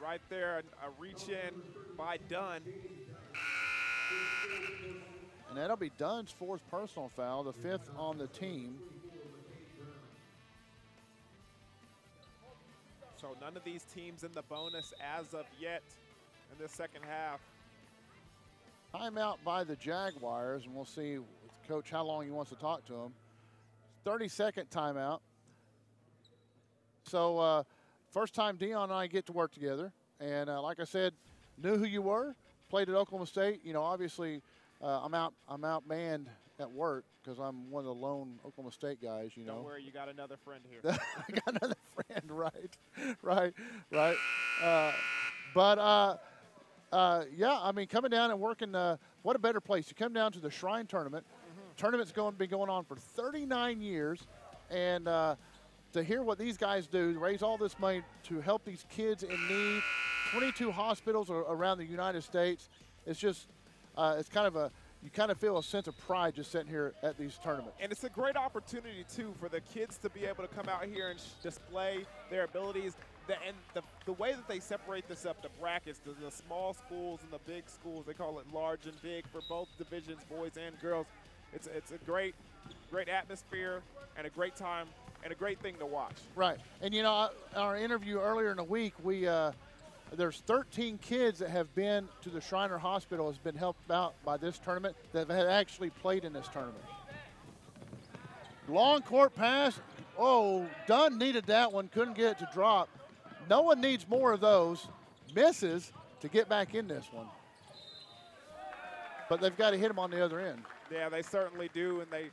Right there, a reach in by Dunn. And that'll be Dunn's 4th personal foul, the 5th on the team. So none of these teams in the bonus as of yet in the second half. Timeout by the Jaguars, and we'll see with Coach how long he wants to talk to him. 30-second timeout. So first time Dion and I get to work together. And like I said, knew who you were, played at Oklahoma State. You know, obviously, I'm outmanned at work because I'm one of the lone Oklahoma State guys, you know. Don't worry, you got another friend here. I got another friend, right. Yeah, I mean, coming down and working, what a better place to come down to the Shrine Tournament. Tournament's been going on for 39 years, and to hear what these guys do, raise all this money to help these kids in need, 22 hospitals around the United States, it's just, it's kind of you kind of feel a sense of pride just sitting here at these tournaments. And it's a great opportunity, too, for the kids to be able to come out here and display their abilities. The way that they separate this up, the brackets, the small schools and the big schools, they call it large and big for both divisions, boys and girls. It's a great atmosphere and a great time and a great thing to watch. Right. And, you know, our interview earlier in the week, there's 13 kids that have been to the Shriner Hospital, has been helped out by this tournament, that have actually played in this tournament. Long court pass. Oh, Dunn needed that one, couldn't get it to drop. No one needs more of those. Misses to get back in this one. But they've got to hit him on the other end. Yeah, they certainly do, and they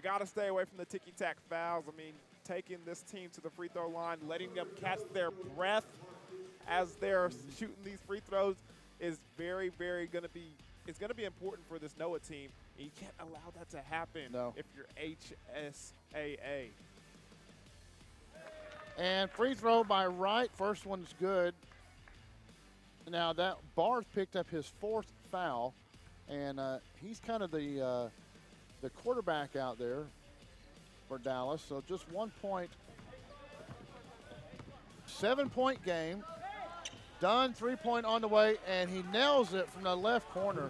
got to stay away from the ticky-tack fouls. I mean, taking this team to the free throw line, letting them catch their breath as they're shooting these free throws is very, very going to be important for this NOAH team. And you can't allow that to happen if you're HSAA. And free throw by Wright. First one's good. Now that Barth picked up his 4th foul, and he's kind of the quarterback out there for Dallas. So just 1 point, 7-point game. Dunn 3-point on the way, and he nails it from the left corner.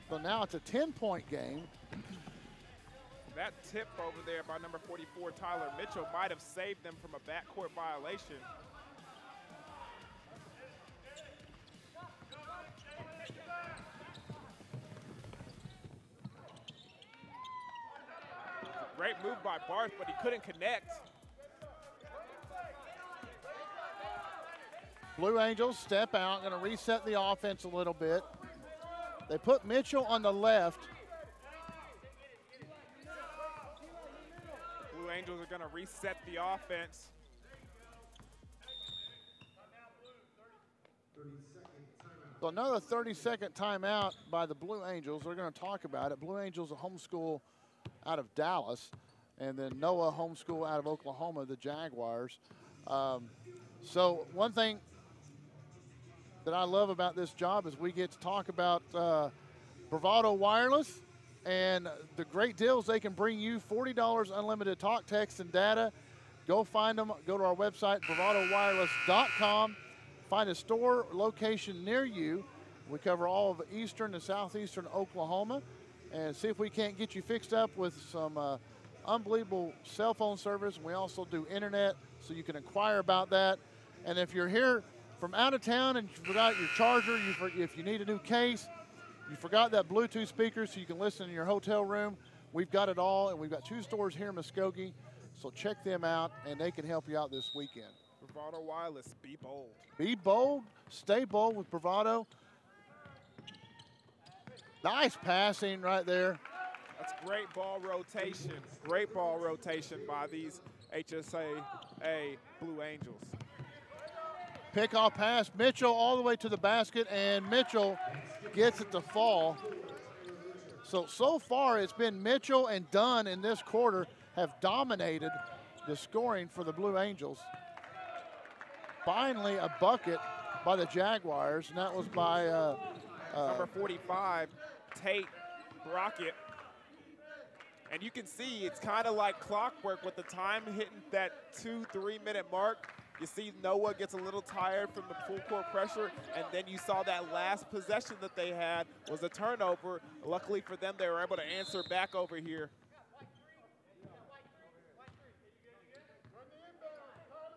So now it's a 10-point game. That tip over there by number 44, Tyler Mitchell, might have saved them from a backcourt violation. Great move by Barth, but he couldn't connect. Blue Angels step out, going to reset the offense a little bit. They put Mitchell on the left. Blue Angels are going to reset the offense. So another 30-second timeout by the Blue Angels. They're going to talk about it. Blue Angels, a homeschool out of Dallas, and then NOAH homeschool out of Oklahoma, the Jaguars. So one thing that I love about this job is we get to talk about Bravado Wireless and the great deals they can bring you. $40 unlimited talk, text, and data. Go find them. Go to our website, bravadowireless.com. Find a store location near you. We cover all of eastern and southeastern Oklahoma, and see if we can't get you fixed up with some unbelievable cell phone service. We also do internet, so you can inquire about that. And if you're here from out of town and you forgot your charger, if you need a new case, you forgot that Bluetooth speaker so you can listen in your hotel room, we've got it all, and we've got 2 stores here in Muskogee, so check them out, and they can help you out this weekend. Bravado Wireless, be bold. Be bold, stay bold with Bravado. Nice passing right there. That's great ball rotation. Great ball rotation by these HSAA Blue Angels. Pickoff pass, Mitchell all the way to the basket, and Mitchell gets it to fall. So far it's been Mitchell and Dunn in this quarter have dominated the scoring for the Blue Angels. Finally a bucket by the Jaguars, and that was by number 45, Tate Brockett. And you can see it's kind of like clockwork with the time hitting that 2-3 minute mark. You see NOAH gets a little tired from the full court pressure, and then you saw that last possession that they had was a turnover. Luckily for them, they were able to answer back over here.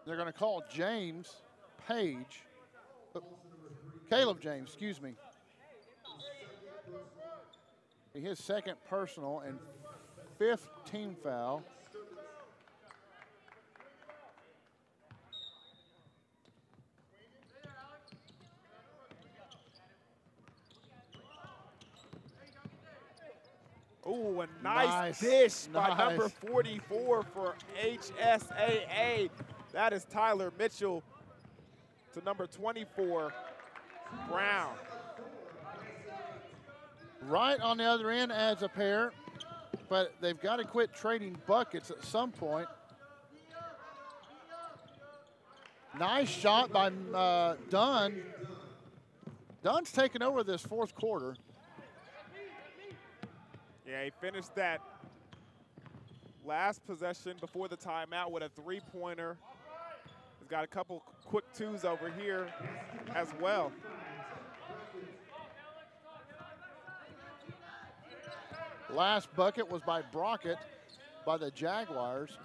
They're going to call James Page, Caleb James, excuse me. His second personal and 5th team foul. Ooh, a nice dish by number 44 for HSAA. That is Tyler Mitchell to number 24, Brown. Right on the other end adds a pair, but they've got to quit trading buckets at some point. Nice shot by Dunn. Dunn's taken over this 4th quarter. Yeah, he finished that last possession before the timeout with a 3-pointer. He's got a couple quick 2s over here as well. Last bucket was by Brockett by the Jaguars.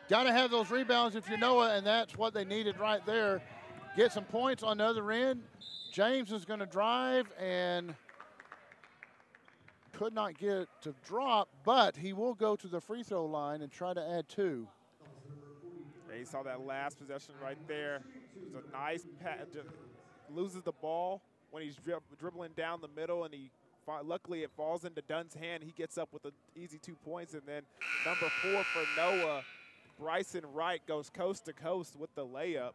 Got to have those rebounds if you're NOAH, and that's what they needed right there. Get some points on the other end. James is going to drive and could not get it to drop, but he will go to the free throw line and try to add 2. Yeah, you saw that last possession right there. It was a nice pass. Loses the ball when he's dribbling down the middle, and luckily it falls into Dunn's hand. He gets up with an easy 2 points, and then number 4 for NOAH, Bryson Wright, goes coast to coast with the layup.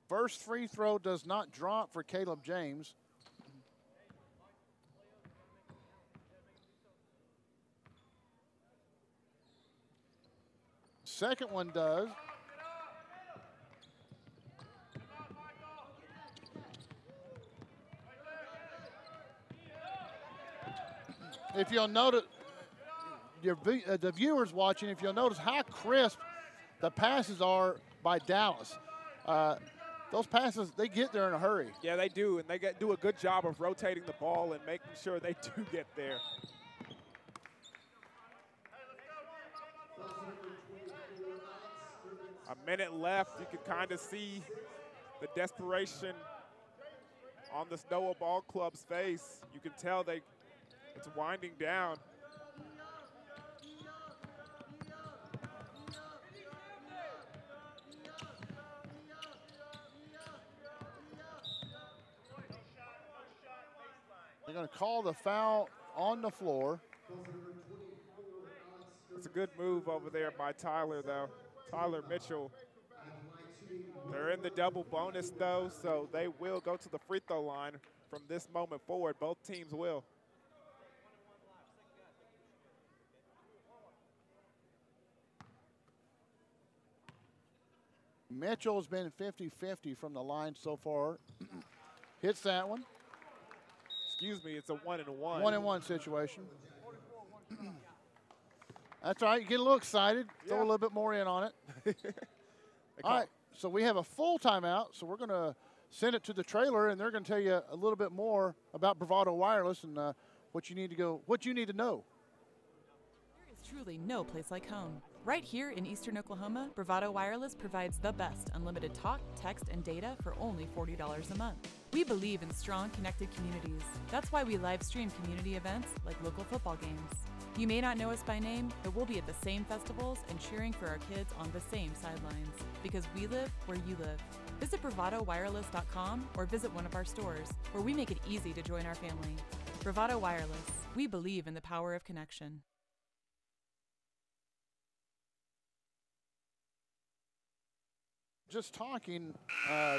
First free throw does not drop for Caleb James. Second one does. If you'll notice, the viewers watching, if you'll notice how crisp the passes are by Dallas. Those passes, they get there in a hurry. Yeah, they do, and they do a good job of rotating the ball and making sure they do get there. A minute left. You can kind of see the desperation on the NOAH Ball Club's face. You can tell it's winding down. They're going to call the foul on the floor. It's a good move over there by Tyler, though. Tyler Mitchell. They're in the double bonus, though, so they will go to the free throw line from this moment forward. Both teams will. Mitchell's been 50-50 from the line so far. Hits that one. Excuse me, it's a 1-and-1. 1-and-1 situation. That's all right. You get a little excited. Throw a little bit more in on it. All right. So we have a full timeout. So we're going to send it to the trailer, and they're going to tell you a little bit more about Bravado Wireless and what you need to know. There is truly no place like home. Right here in Eastern Oklahoma, Bravado Wireless provides the best unlimited talk, text, and data for only $40 a month. We believe in strong, connected communities. That's why we live stream community events like local football games. You may not know us by name, but we'll be at the same festivals and cheering for our kids on the same sidelines. Because we live where you live. Visit BravadoWireless.com or visit one of our stores, where we make it easy to join our family. Bravado Wireless. We believe in the power of connection. Just talking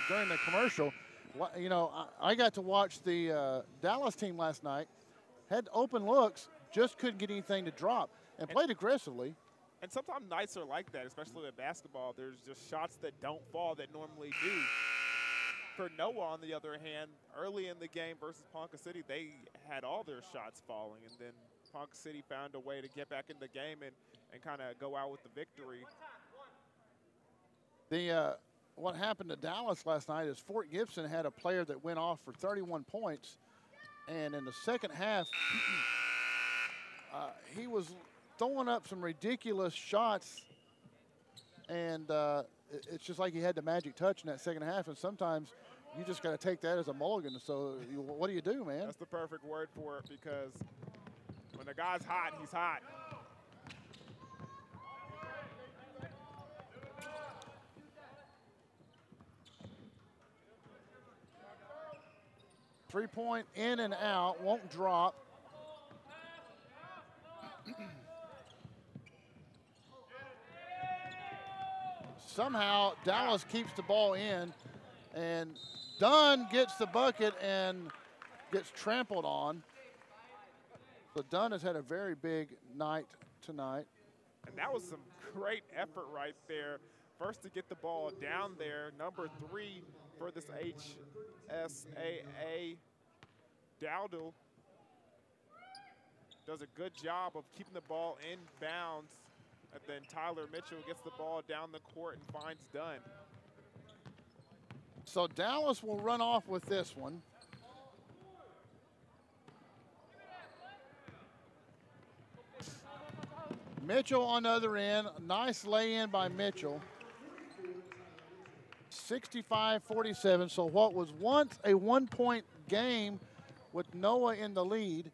during the commercial, you know, I got to watch the Dallas team last night. Had open looks, just couldn't get anything to drop, and played aggressively. And sometimes nights are like that, especially with basketball. There's just shots that don't fall that normally do. For NOAH, on the other hand, early in the game versus Ponca City, they had all their shots falling, and then Ponca City found a way to get back in the game and kind of go out with the victory. What happened to Dallas last night is Fort Gibson had a player that went off for 31 points, and in the second half, he was throwing up some ridiculous shots, and it's just like he had the magic touch in that second half, and sometimes you just got to take that as a mulligan. So what do you do, man? That's the perfect word for it, because when the guy's hot, he's hot. Three-point in and out, won't drop. Somehow Dallas keeps the ball in, and Dunn gets the bucket and gets trampled on. So Dunn has had a very big night tonight. And that was some great effort right there. First to get the ball down there, number 3 for this HSAA. Dowdle does a good job of keeping the ball in bounds. And then Tyler Mitchell gets the ball down the court and finds Dunn. So Dallas will run off with this one. Mitchell on the other end. Nice lay-in by Mitchell. 65-47. So what was once a one-point game with NOAH in the lead,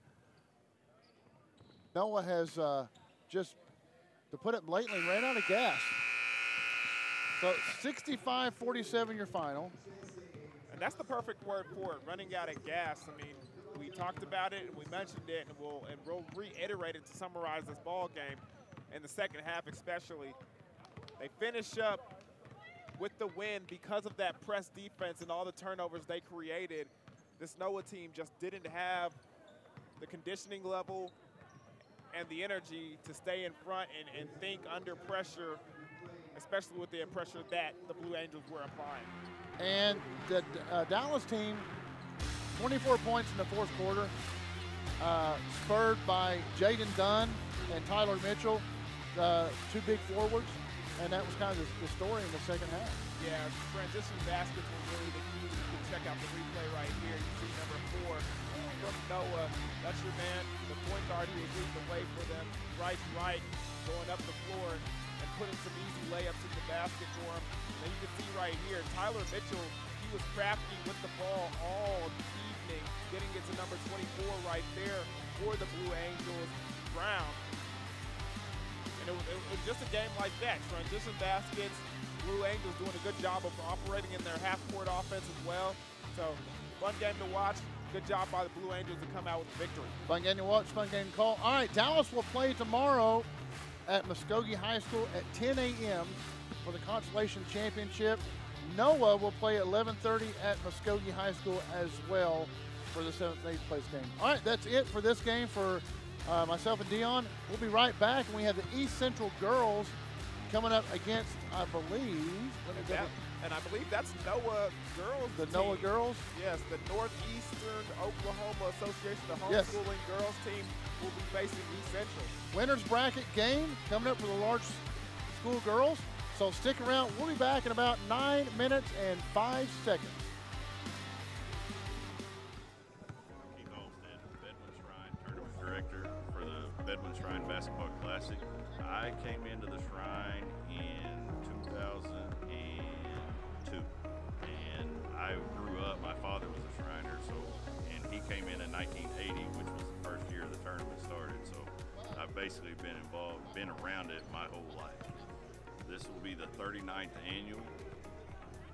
NOAH has just, to put it blatantly, ran out of gas. So 65-47 your final. And that's the perfect word for it, running out of gas. I mean, we talked about it, and we mentioned it, and we'll reiterate it to summarize this ball game in the second half especially. They finish up with the win because of that press defense and all the turnovers they created. This NOAH team just didn't have the conditioning level and the energy to stay in front and think under pressure, especially with the pressure that the Blue Angels were applying. And the Dallas team, 24 points in the fourth quarter, spurred by Jaden Dunn. and Tyler Mitchell, two big forwards, and that was kind of the story in the second half. Yeah, transition baskets were really the key. You can check out the replay right here. You see number 4 from NOAH. That's your man, the point guard who was leading the way for them. Right, going up the floor and putting some easy layups in the basket for him. And you can see right here, Tyler Mitchell, he was crafty with the ball all evening, getting it to number 24 right there for the Blue Angels, Brown. And it was just a game like that, transition baskets, Blue Angels doing a good job of operating in their half-court offense as well. So, fun game to watch. Good job by the Blue Angels to come out with a victory. Fun game to watch, fun game to call. All right, Dallas will play tomorrow at Muskogee High School at 10 a.m. for the Consolation Championship. NOAH will play at 11:30 at Muskogee High School as well for the 7th and 8th place game. All right, that's it for this game for myself and Dion. We'll be right back, and we have the East Central girls coming up against, I believe, and I believe that's NOAH girls. The team. NOAH girls? Yes, the Northeastern Oklahoma Association, the homeschooling girls team, will be facing East Central. Winners bracket game coming up for the large school girls. So stick around. We'll be back in about 9 minutes and 5 seconds. Keith Alsted, Bedouin Shrine Tournament Director for the Bedouin Shrine Basketball Classic. I came into the Shrine in 2002, and I grew up, my father was a Shriner, and he came in 1980, which was the first year the tournament started, so I've basically been around it my whole life. This will be the 39th annual.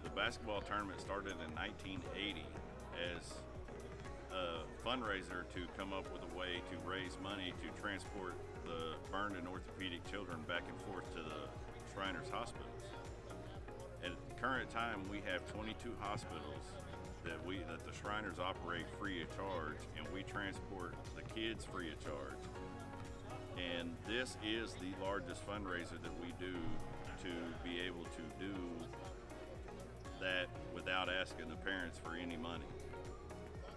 The basketball tournament started in 1980 as a fundraiser to come up with a way to raise money to transport the burned and orthopedic children back and forth to the Shriners hospitals. At the current time, we have 22 hospitals that the Shriners operate free of charge, and we transport the kids free of charge. And this is the largest fundraiser that we do to be able to do that without asking the parents for any money.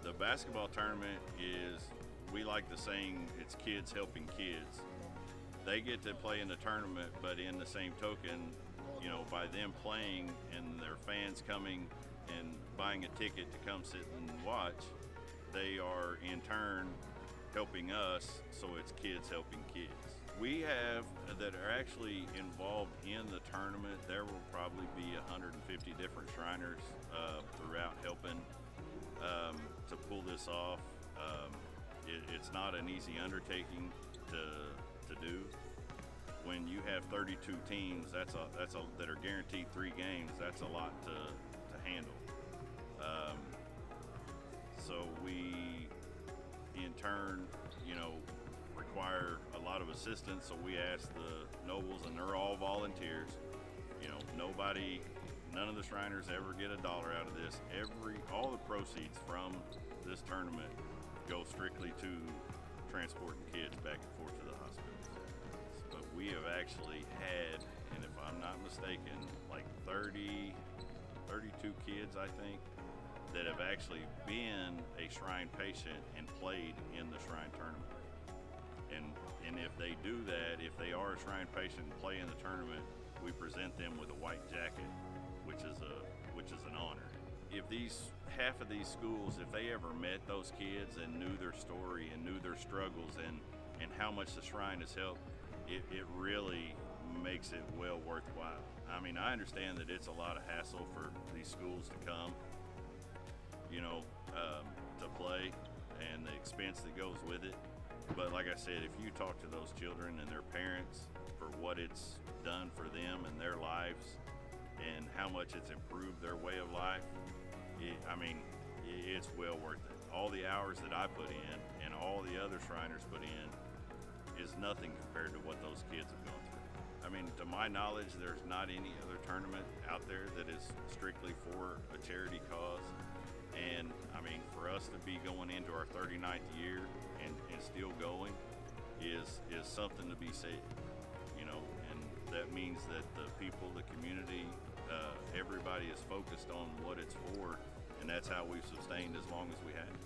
The basketball tournament is, we like the saying, it's kids helping kids. They get to play in the tournament, but in the same token, you know, by them playing and their fans coming and buying a ticket to come sit and watch, they are in turn helping us, so it's kids helping kids. We have that are actually involved in the tournament. There will probably be 150 different Shriners throughout helping to pull this off. It's not an easy undertaking to do. When you have 32 teams, that are guaranteed 3 games, that's a lot to handle. So we, in turn, you know, require a lot of assistance, so we ask the nobles, and they're all volunteers. You know, none of the Shriners ever get $1 out of this. All the proceeds from this tournament go strictly to transporting kids back and forth to the hospitals. But we have actually had, and if I'm not mistaken, like 32 kids, I think, that have actually been a Shrine patient and played in the Shrine tournament. And if they do that, if they are a Shrine patient and play in the tournament, we present them with a white jacket, which is an honor. If half of these schools, if they ever met those kids and knew their story and knew their struggles and how much the Shrine has helped, it really makes it well worthwhile. I mean, I understand that it's a lot of hassle for these schools to come, you know, to play, and the expense that goes with it. But like I said, if you talk to those children and their parents for what it's done for them and their lives and how much it's improved their way of life, it's well worth it. All the hours that I put in and all the other Shriners put in is nothing compared to what those kids have gone through. I mean, to my knowledge, there's not any other tournament out there that is strictly for a charity cause. And I mean, for us to be going into our 39th year and still going is something to be said, you know, and that means that the people, the community, everybody is focused on what it's for, and that's how we've sustained as long as we have.